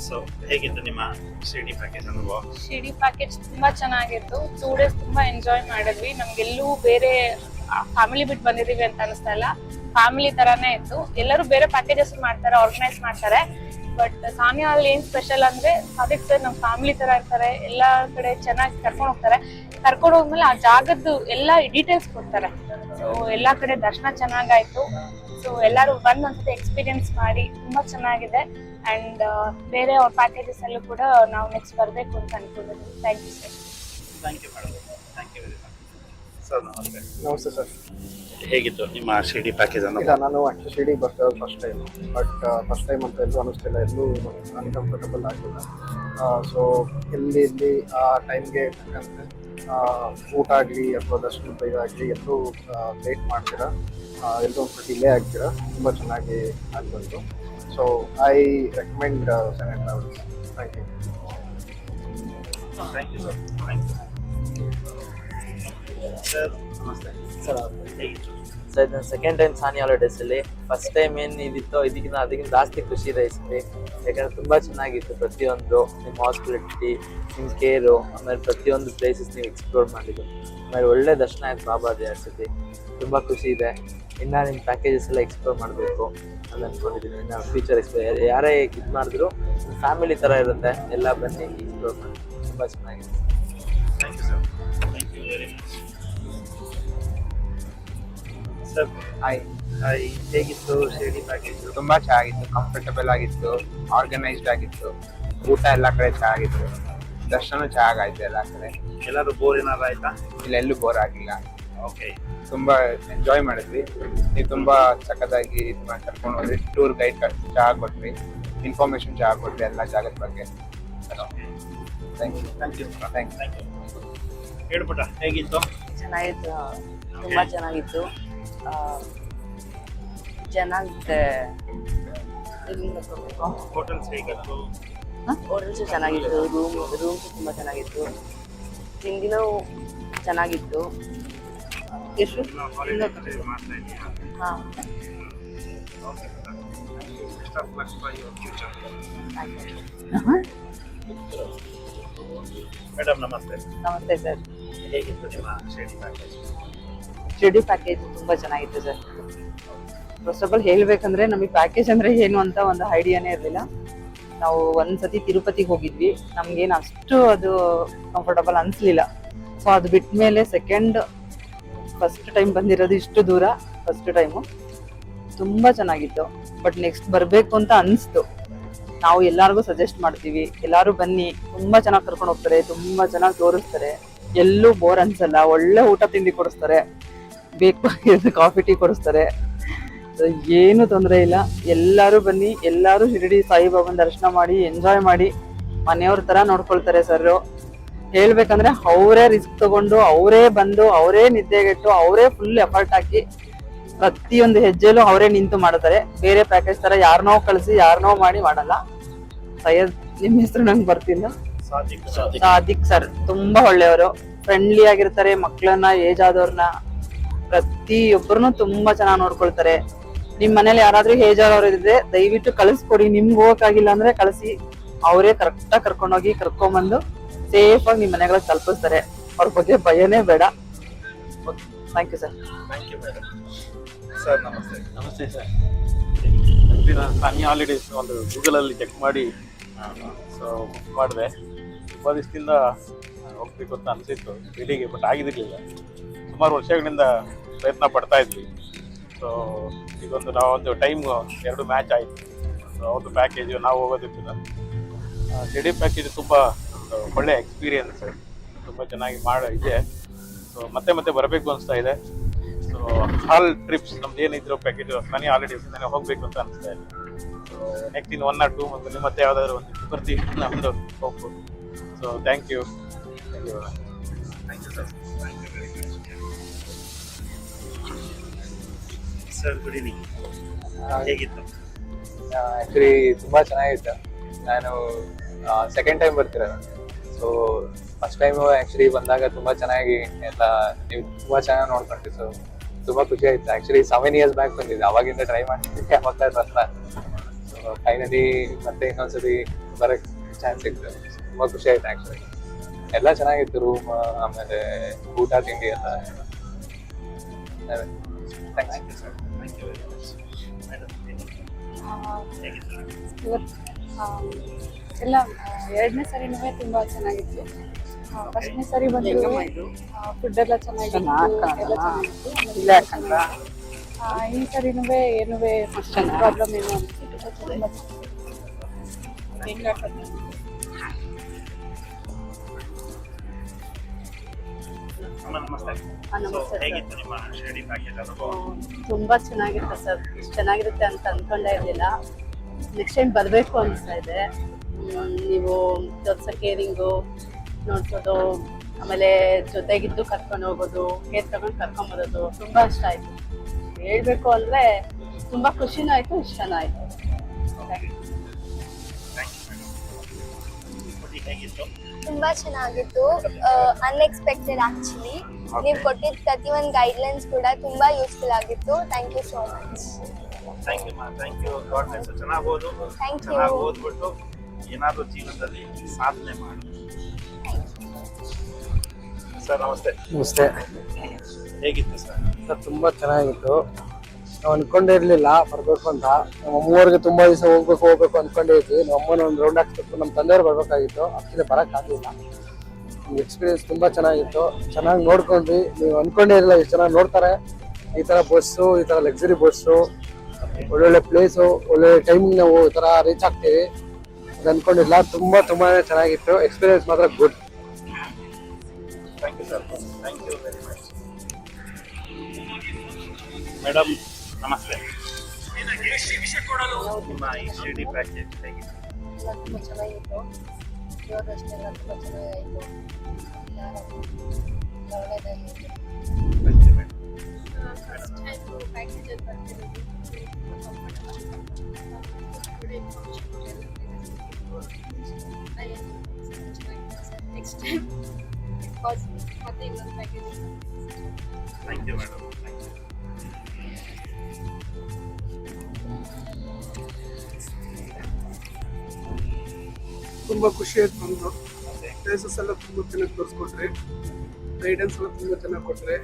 ಸೊ ಹೇಗಿತ್ತು ನಿಮ್ಮ ಶಿರ್ಡಿ ಪ್ಯಾಕೇಜ್ ಅನುಭವ? ಶಿರ್ಡಿ ಪ್ಯಾಕೇಜ್ ತುಂಬಾ ಚೆನ್ನಾಗಿತ್ತು. 2 days ತುಂಬಾ ಎಂಜಾಯ್ ಮಾಡಿದ್ವಿ. ನಮ್ಗೆಲ್ಲೂ ಬೇರೆ ಫ್ಯಾಮಿಲಿ ಬಿಟ್ಟು ಬಂದಿದೀವಿ ಅಂತ ಅನಿಸ್ತಾ ಇಲ್ಲ. ಫ್ಯಾಮಿಲಿ ತರಾನೇ ಇತ್ತು. ಎಲ್ಲರೂ ಬೇರೆ ಪ್ಯಾಕೇಜಸ್ ಮಾಡ್ತಾರೆ, ಆರ್ಗನೈಸ್ ಮಾಡ್ತಾರೆ. ಬಟ್ ಸಾನಿಯಲ್ಲಿ ಏನ್ ಸ್ಪೆಷಲ್ ಅಂದ್ರೆ ಸಾದಿಕ್ ಸರ್ ನಮ್ಮ ಫ್ಯಾಮಿಲಿ ತರ ಇರ್ತಾರೆ. ಎಲ್ಲಾ ಕಡೆ ಚೆನ್ನಾಗಿ ಕರ್ಕೊಂಡು ಹೋಗ್ತಾರೆ. ಕರ್ಕೊಂಡು ಹೋದ್ಮೇಲೆ ಆ ಜಾಗದ್ದು ಎಲ್ಲ ಡೀಟೇಲ್ಸ್ ಕೊಡ್ತಾರೆ. ಸೊ ಎಲ್ಲಾ ಕಡೆ ದರ್ಶನ ಚೆನ್ನಾಗಾಯ್ತು. ಸೊ ಎಲ್ಲರೂ ಬಂದು ಒಂದ್ಸತಿ ಎಕ್ಸ್ಪೀರಿಯನ್ಸ್ ಮಾಡಿ ತುಂಬಾ ಚೆನ್ನಾಗಿದೆ. ಅಂಡ್ ಬೇರೆ ಅವ್ರ ಪ್ಯಾಕೇಜಸ್ ಅಲ್ಲೂ ಕೂಡ ನಾವು ನೆಕ್ಸ್ಟ್ ಬರಬೇಕು ಅಂತ ಅನ್ಕೊಂಡಿದ್ದೀವಿ. Thank you sir. Thank you madam. Thank you very much. Sir ನಮಸ್ತೆ. ನಮಸ್ತೆ ಸರ್. ಹೇಗಿತ್ತು ನಿಮ್ಮ ಶಿರ್ಡಿ ಪ್ಯಾಕೇಜ್ ಇಲ್ಲ, ಅನುಭವ? ನಾನು ಆ್ಯಕ್ಚುಲಿ ಶಿರ್ಡಿ ಬರ್ತಿರೋದು first time. But first time ಅಂತ ಎಲ್ಲೂ ಅನ್ನಿಸ್ತಿಲ್ಲ, ಎಲ್ಲೂ ಅನ್ಕಂಫರ್ಟಬಲ್ ಆಗಿಲ್ಲ. ಸೊ ಇಲ್ಲಿ ಆ ಟೈಮ್ಗೆ ತಕ್ಕಂತೆ ಊಟ ಆಗಲಿ ಅಥವಾ ದರ್ಶನ ಆಗಲಿ ಎಲ್ಲರೂ ಲೇಟ್ ಮಾಡ್ತೀರಾ, ಎಲ್ಲರೂ ಒಂದು ಡಿಲೇ ಆಗ್ತೀರಾ. ತುಂಬ ಚೆನ್ನಾಗಿ ಆಗ್ಬಂತು. So I recommend Sani travels. Thank you. Thank you sir. Thank you sir. ನಮಸ್ತೆ ಸರ್. ಹೇಗಿತ್ತು? ಸರ್ ಇದು ಸೆಕೆಂಡ್ ಟೈಮ್ ಸಾನಿ ಹಾಲಿಡೇಸಲ್ಲಿ. ಫಸ್ಟ್ ಟೈಮ್ ಏನು ಇದಿತ್ತೋ ಅದಕ್ಕಿಂತ ಜಾಸ್ತಿ ಖುಷಿ ಇದೆ ಈ ಸತಿ. ಯಾಕಂದರೆ ತುಂಬ ಚೆನ್ನಾಗಿತ್ತು ಪ್ರತಿಯೊಂದು. ನಿಮ್ಮ ಹಾಸ್ಪಿಟಾಲಿಟಿ, ನಿಮ್ಮ ಕೇರು, ಆಮೇಲೆ ಪ್ರತಿಯೊಂದು ಪ್ಲೇಸಸ್ ನೀವು ಎಕ್ಸ್ಪ್ಲೋರ್ ಮಾಡಿದ್ದು. ಆಮೇಲೆ ಒಳ್ಳೆ ದರ್ಶನ ಆಯ್ತು ಬಾಬಾದು 2 ಸತಿ. ತುಂಬ ಖುಷಿ ಇದೆ. ಇನ್ನು ನಿಮ್ಮ ಪ್ಯಾಕೇಜಸ್ ಎಲ್ಲ ಎಕ್ಸ್ಪ್ಲೋರ್ ಮಾಡಬೇಕು ಅಂತ ಅಂದ್ಕೊಂಡಿದ್ದೀನಿ. ಇನ್ನು ಫ್ಯೂಚರ್ ಎಕ್ಸ್ಪ್ಲೋರ್ ಯಾರೇ ಇದು ಮಾಡಿದ್ರು ಫ್ಯಾಮಿಲಿ ಥರ ಇರುತ್ತೆ. ಎಲ್ಲ ಬನ್ನಿ ಎಕ್ಸ್ಪ್ಲೋರ್ ಮಾಡಿ. ತುಂಬ ಚೆನ್ನಾಗಿದೆ. Thank you sir. Thank you very much. Sir hi. ಹೇಗಿತ್ತು ಶಿರ್ಡಿ ಪ್ಯಾಕೇಜ್? ತುಂಬ ಚೆನ್ನಾಗಿತ್ತು, ಕಂಫರ್ಟಬಲ್ ಆಗಿತ್ತು, ಆರ್ಗನೈಸ್ಡ್ ಆಗಿತ್ತು. ಊಟ ಎಲ್ಲ ಕಡೆ ಚೆನ್ನಾಗಿತ್ತು, ದರ್ಶನ ಚೆನ್ನಾಗಾಯ್ತು ಎಲ್ಲ ಕಡೆ. ಎಲ್ಲರೂ ಬೋರ್ ಏನಾದ್ರು ಆಯ್ತಾ? ಇಲ್ಲ, ಎಲ್ಲೂ ಬೋರ್ ಆಗಿಲ್ಲ. ಓಕೆ. ತುಂಬ ಎಂಜಾಯ್ ಮಾಡಿದ್ವಿ. ನೀವು ತುಂಬ ಸಖತ್ತಾಗಿ ಕರ್ಕೊಂಡು ಹೋದ್ರಿ. ಟೂರ್ ಗೈಡ್ ಚೆನ್ನಾಗಿ ಕೊಟ್ರಿ, ಇನ್ಫಾರ್ಮೇಶನ್ ಚೆನ್ನಾಗಿ ಕೊಟ್ರಿ ಎಲ್ಲ ಜಾಗದ ಬಗ್ಗೆ. Thank you. Thank you. Thank you. Thank you. ಹೇಳ್ಬಿಟ್ಟ ಹೇಗಿತ್ತು? ಚೆನ್ನಾಗಿತ್ತು, ತುಂಬಾ ಚೆನ್ನಾಗಿತ್ತು. ಚೆನ್ನಾಗಿದೆ. ಹೋಟೆಲ್ಸ್ ಹೇಗಿತ್ತು? ಹೋಟೆಲ್ಸು ಚೆನ್ನಾಗಿತ್ತು, ರೂಮ್ಸ್ ತುಂಬಾ ಚೆನ್ನಾಗಿತ್ತು, ತಿಂಡಿನೂ ಚೆನ್ನಾಗಿತ್ತು. ಎಷ್ಟು? ಮಾಡ್ತಾ ಇದೀಯಾ? ಹಾಂ. ಮೇಡಮ್ ನಮಸ್ತೆ. ನಮಸ್ತೆ ಸರ್. ಹೇಗಿತ್ತು ನಿಮ್ಮ ಶಿರ್ಡಿ ಪ್ಯಾಕೇಜ್? ಶಿರ್ಡಿ ಪ್ಯಾಕೇಜ್ ತುಂಬ ಚೆನ್ನಾಗಿತ್ತು ಸರ್. ಫಸ್ಟ್ ಆಫ್ ಆಲ್ ಹೇಳ್ಬೇಕಂದ್ರೆ ನಮಗೆ ಪ್ಯಾಕೇಜ್ ಅಂದ್ರೆ ಏನು ಅಂತ ಒಂದು ಐಡಿಯಾನೇ ಇರಲಿಲ್ಲ. ನಾವು ಒಂದ್ಸತಿ ತಿರುಪತಿಗೆ ಹೋಗಿದ್ವಿ, ನಮ್ಗೇನು ಅಷ್ಟು ಅದು ಕಂಫರ್ಟಬಲ್ ಅನಿಸ್ಲಿಲ್ಲ. ಸೊ ಅದು ಬಿಟ್ಟ ಮೇಲೆ ಫಸ್ಟ್ ಟೈಮ್ ಬಂದಿರೋದು ಇಷ್ಟು ದೂರ, ಫಸ್ಟ್ ಟೈಮು ತುಂಬ ಚೆನ್ನಾಗಿತ್ತು. ಬಟ್ ನೆಕ್ಸ್ಟ್ ಬರಬೇಕು ಅಂತ ಅನಿಸ್ತು. ನಾವು ಎಲ್ಲರಿಗೂ ಸಜೆಸ್ಟ್ ಮಾಡ್ತೀವಿ, ಎಲ್ಲರೂ ಬನ್ನಿ. ತುಂಬ ಚೆನ್ನಾಗಿ ಕರ್ಕೊಂಡು ಹೋಗ್ತಾರೆ, ತುಂಬ ಚೆನ್ನಾಗಿ ತೋರಿಸ್ತಾರೆ, ಎಲ್ಲೂ ಬೋರ್ ಅನ್ಸಲ್ಲ. ಒಳ್ಳೆ ಊಟ ತಿಂಡಿ ಕೊಡಿಸ್ತಾರೆ, ಬೇಕು ಕಾಫಿ ಟೀ ಕೊಡಿಸ್ತಾರೆ. ಏನು ತೊಂದರೆ ಇಲ್ಲ. ಎಲ್ಲರೂ ಬನ್ನಿ, ಎಲ್ಲರೂ ಶಿರಡಿ ಸಾಯಿಬಾಬಾನ ದರ್ಶನ ಮಾಡಿ ಎಂಜಾಯ್ ಮಾಡಿ ಮನೆಯವ್ರ ತರ ನೋಡ್ಕೊಳ್ತಾರೆ ಸರ್. ಹೇಳ್ಬೇಕಂದ್ರೆ ಅವರೇ ರಿಸ್ಕ್ ತಗೊಂಡು, ಅವರೇ ಬಂದು, ಅವರೇ ನಿದ್ದೆಗೆಟ್ಟು, ಅವರೇ ಫುಲ್ ಎಫರ್ಟ್ ಹಾಕಿ ಪ್ರತಿಯೊಂದು ಹೆಜ್ಜೆಲೂ ಅವರೇ ನಿಂತು ಮಾಡ್ತಾರೆ. ಬೇರೆ ಪ್ಯಾಕೇಜ್ ತರ ಯಾರನ್ನೋ ಕಳಿಸಿ ಯಾರನ್ನೋ ಮಾಡಿ ಮಾಡಲ್ಲ. ಸೈಯದ್, ನಿಮ್ಮ ಹೆಸರು ನಂಗೆ ಬರ್ತಿಲ್ಲ. ಸಾದಿಕ್ ಸರ್ ತುಂಬಾ ಒಳ್ಳೆಯವರು, ಫ್ರೆಂಡ್ಲಿ ಆಗಿರ್ತಾರೆ. ಮಕ್ಕಳನ್ನ, ಏಜ್ ಆದವ್ರನ್ನ, ಪ್ರತಿಯೊಬ್ಬರನ್ನು ತುಂಬಾ ಚೆನ್ನಾಗಿ ನೋಡ್ಕೊಳ್ತಾರೆ. ನಿಮ್ ಮನೇಲಿ ಯಾರಾದ್ರೂ ಏಜ್ ಆದವ್ರು ಇದ್ರೆ ದಯವಿಟ್ಟು ಕಳಿಸ್ಕೊಡಿ. ನಿಮ್ಗೆ ಹೋಗಕ್ಕಾಗಿಲ್ಲ ಅಂದ್ರೆ ಕಳಿಸಿ, ಅವರೇ ಕರೆಕ್ಟಾಗಿ ಕರ್ಕೊಂಡೋಗಿ ಕರ್ಕೊಂಡ್ಬಂದು ಸೇಫ್ ಆಗಿ ನಿಮ್ ಮನೆಗಳಿಗೆ ತಲುಪಿಸ್ತಾರೆ. ಅವ್ರ ಬಗ್ಗೆ ಭಯನೇ ಬೇಡ. Thank you sir. Thank you madam. Sir ನಮಸ್ತೆ. ನಮಸ್ತೆ ಸರ್. ನಾನು ಸಾನಿಯಾ ಹಾಲಿಡೇಸ್ ಒಂದು ಗೂಗಲಲ್ಲಿ ಚೆಕ್ ಮಾಡಿ ಸೊ ಬುಕ್ ಮಾಡಿದೆ. ತುಂಬ ದಿವಸದಿಂದ ಹೋಗ್ಬೇಕು ಅಂತ ಅನಿಸಿತ್ತು ಶಿರ್ಡಿಗೆ, ಬಟ್ ಆಗಿರಲಿಲ್ಲ. ಸುಮಾರು ವರ್ಷಗಳಿಂದ ಪ್ರಯತ್ನ ಪಡ್ತಾ ಇದ್ವಿ. ಸೊ ಇದೊಂದು ನಾವೊಂದು ಟೈಮ್ 2 ಮ್ಯಾಚ್ ಆಯಿತು. ಸೊ ಅವ್ರದ್ದು ಪ್ಯಾಕೇಜು ನಾವು ಹೋಗೋದಕ್ಕಿಂತ ಶಿರ್ಡಿ ಪ್ಯಾಕೇಜ್ ತುಂಬ ಒಳ್ಳೆ ಎಕ್ಸ್ಪೀರಿಯನ್ಸ್, ತುಂಬ ಚೆನ್ನಾಗಿ ಇದೆ. ಸೊ ಮತ್ತೆ ಬರಬೇಕು ಅನಿಸ್ತಾ ಇದೆ. ಸೊ ಆಲ್ ಟ್ರಿಪ್ಸ್ ನಮ್ದು ಏನಿದ್ರು ಪ್ಯಾಕೇಜ್ ಸಾನಿಯಾ ಹಾಲಿಡೇಸ್ ನನಗೆ ಹೋಗಬೇಕು ಅಂತ ಅನಿಸ್ತಾ ಇದೆ. So next in 1 or 2 month ಮತ್ತೆ ಯಾವುದಾದ್ರು ಒಂದು ಬರ್ತೀವಿ ನಮ್ಮದು ಹೋಗ್ಬೋದು. So thank you sir. Sir good evening. ಹೇಗಿತ್ತು? ಆ್ಯಕ್ಚುಲಿ ತುಂಬ ಚೆನ್ನಾಗಿತ್ತು. ನಾನು ಸೆಕೆಂಡ್ ಟೈಮ್ ಬರ್ತಿರೋದು. ಸೊ ಫಸ್ಟ್ ಟೈಮು ಆ್ಯಕ್ಚುಲಿ ಬಂದಾಗ ತುಂಬ ಚೆನ್ನಾಗಿ ಎಲ್ಲ ನೀವು ತುಂಬ ಚೆನ್ನಾಗಿ ನೋಡ್ಕೊಂಡ್ರಿ. ಸೊ ತುಂಬ ಖುಷಿ ಆಯಿತು. ಆ್ಯಕ್ಚುಲಿ 7 years ಬ್ಯಾಕ್ ಬಂದಿದ್ದೆ, ಅವಾಗಿಂದ ಟ್ರೈ ಮಾಡ್ತಿದ್ದೆ, ಮತ್ತೆ ಬರಲ್ಲ. ಸೊ ಫೈನಲಿ ಮತ್ತೆ ಇನ್ನೊಂದ್ಸತಿ ಬರೋಕ್ಕೆ ಚಾನ್ಸ್ ಸಿಕ್ತು. ತುಂಬ ಖುಷಿ ಆಯ್ತು. ಆ್ಯಕ್ಚುಲಿ ಎಲ್ಲ ಚೆನ್ನಾಗಿತ್ತು, ರೂಮ್ ಆಮೇಲೆ ಊಟ ತಿಂಡಿ ಎಲ್ಲ. Thanks sir. Thank you very much madam. ಇವತ್ತು ಎಲ್ಲ 2ನೇ ಸರಿನೂ ತುಂಬಾ ಚೆನ್ನಾಗಿತ್ತು. ಫಸ್ಟ್ನೇ ಸರಿ ಬಂದಿದ್ದು ಫುಡ್ ಎಲ್ಲ ಚೆನ್ನಾಗಿತ್ತು, ಎಲ್ಲ ಚೆನ್ನಾಗಿತ್ತು. ಈ ಸರಿನೂ ಏನೂ ಪ್ರಾಬ್ಲಮ್ ಏನು ಅನಿಸ್ತಿಲ್ಲ. ನಮಸ್ತೆ. ಹೇಗಿತ್ತು ನಿಮ್ಮ ಶಿರ್ಡಿ ಪ್ಯಾಕೇಜ್ ಅನುಭವ? ತುಂಬಾ ಚೆನ್ನಾಗಿತ್ತು ಸರ್. ಇಷ್ಟು ಚೆನ್ನಾಗಿರುತ್ತೆ ಅಂತ ಅನ್ಕೊಂಡೇ ಇರಲಿಲ್ಲ. ನೆಕ್ಸ್ಟ್ ಟೈಮ್ ಬರಬೇಕು ಅನಿಸ್ತಾ ಇದೆ. ನೀವು ತೋರ್ಸೋ ಕೇರಿಂಗು ನೋಡ್ಸೋದು, ಆಮೇಲೆ ಜೊತೆಗಿದ್ದು ಕರ್ಕೊಂಡು ಹೋಗೋದು, ಕೇರ್ ತಗೊಂಡು ಕರ್ಕೊಂಬರೋದು ತುಂಬಾ ಇಷ್ಟ ಆಯ್ತು. ಹೇಳ್ಬೇಕು ಅಂದ್ರೆ ತುಂಬಾ ಖುಷಿನೂ ಆಯ್ತು, ಇಷ್ಟನೂ ಆಯ್ತು. ಹೇಗಿತ್ತು? ತುಂಬಾ ಚೆನ್ನಾಗಿತ್ತು. Unexpected actually. ನೀವು ಕೊಟ್ಟಿದ್ದ ಪ್ರತಿಯೊಂದು ಗೈಡ್ಲೈನ್ಸ್ ಕೂಡ ತುಂಬಾ ಯೂಸ್ಫುಲ್ ಆಗಿತ್ತು. Thank you so much. Thank you ಮಾ. Thank you. God bless. ಚೆನ್ನಾಗಿ ಓದು, ಥ್ಯಾಂಕ್ ಯು. ಚೆನ್ನಾಗಿ ಓದ್ಬಿಟ್ಟು ಏನಾದರೂ ಜೀವನದಲ್ಲಿ ಸಾಧನೆ ಮಾಡಿ. ಸರ್ ನಮಸ್ತೆ. ನಮಸ್ತೆ ಹೇಗಿತ್ತು ಸರ್? ಸರ್ ತುಂಬ ಚೆನ್ನಾಗಿತ್ತು. ನಾವು ಅನ್ಕೊಂಡೇ ಇರಲಿಲ್ಲ ಬರಬೇಕು ಅಂತ. ನಮ್ಮ ಅಮ್ಮವ್ರಿಗೆ ತುಂಬ ದಿವಸ ಹೋಗ್ಬೇಕು ಅನ್ಕೊಂಡೇ ಇದ್ವಿ. ನಮ್ಮ ಅಮ್ಮನ ಒಂದು ರೌಂಡ್ ಹಾಕ್ಸ್ಬೇಕು, ನಮ್ಮ ತಂದೆಯವ್ರು ಬರಬೇಕಾಗಿತ್ತು. ಆಕ್ಚುಲಿ ಬರೋಕ್ಕಾಗಲಿಲ್ಲ. ಎಕ್ಸ್ಪೀರಿಯನ್ಸ್ ತುಂಬ ಚೆನ್ನಾಗಿತ್ತು. ಚೆನ್ನಾಗಿ ನೋಡ್ಕೊಂಡ್ವಿ. ನೀವು ಅನ್ಕೊಂಡೇ ಇರಲಿಲ್ಲ ಎಷ್ಟು ಚೆನ್ನಾಗಿ ನೋಡ್ತಾರೆ. ಈ ಥರ ಬಸ್ಸು, ಈ ಥರ ಲಕ್ಸುರಿ ಬಸ್ಸು, ಒಳ್ಳೊಳ್ಳೆ ಪ್ಲೇಸು, ಒಳ್ಳೊಳ್ಳೆ ಟೈಮಿಂಗ್ ನಾವು ಈ ಥರ ರೀಚ್ ಆಗ್ತೀವಿ ಅದು ಅನ್ಕೊಂಡಿಲ್ಲ. ತುಂಬಾ ಚೆನ್ನಾಗಿತ್ತು. ಎಕ್ಸ್ಪೀರಿಯನ್ಸ್ ಮಾತ್ರ good. Thank you sir. Thank you very much. Madam ನಮಸ್ತೆ. ನಿಮ್ಮ ಈ ಶಿರ್ಡಿ ಪ್ಯಾಕೇಜ್ ಹೇಗಿತ್ತು? ತುಂಬ ಚೆನ್ನಾಗಿತ್ತು. ದೇವರಷ್ಟೆಲ್ಲ ತುಂಬ ಚೆನ್ನಾಗಾಯಿತು. ಒಳ್ಳೆಯದಾಗಿತ್ತು. Thank you madam. First time ಪ್ಯಾಕೇಜಲ್ಲಿ ಬರ್ತಿರೋದು ನೆಕ್ಸ್ಟ್ ಟೈಮ್ ಮತ್ತೆ ಇನ್ನೊಂದು package. Thank you madam. Thank you. ತುಂಬ ಖುಷಿ ಆಯ್ತು. ನಮ್ಮದು ಪ್ಲೇಸಸ್ ಎಲ್ಲ ತುಂಬ ಚೆನ್ನಾಗಿ ತೋರಿಸ್ಕೊಟ್ರಿ, ಗೈಡೆನ್ಸ್ ಎಲ್ಲ ತುಂಬ ಚೆನ್ನಾಗಿ ಕೊಟ್ಟರೆ.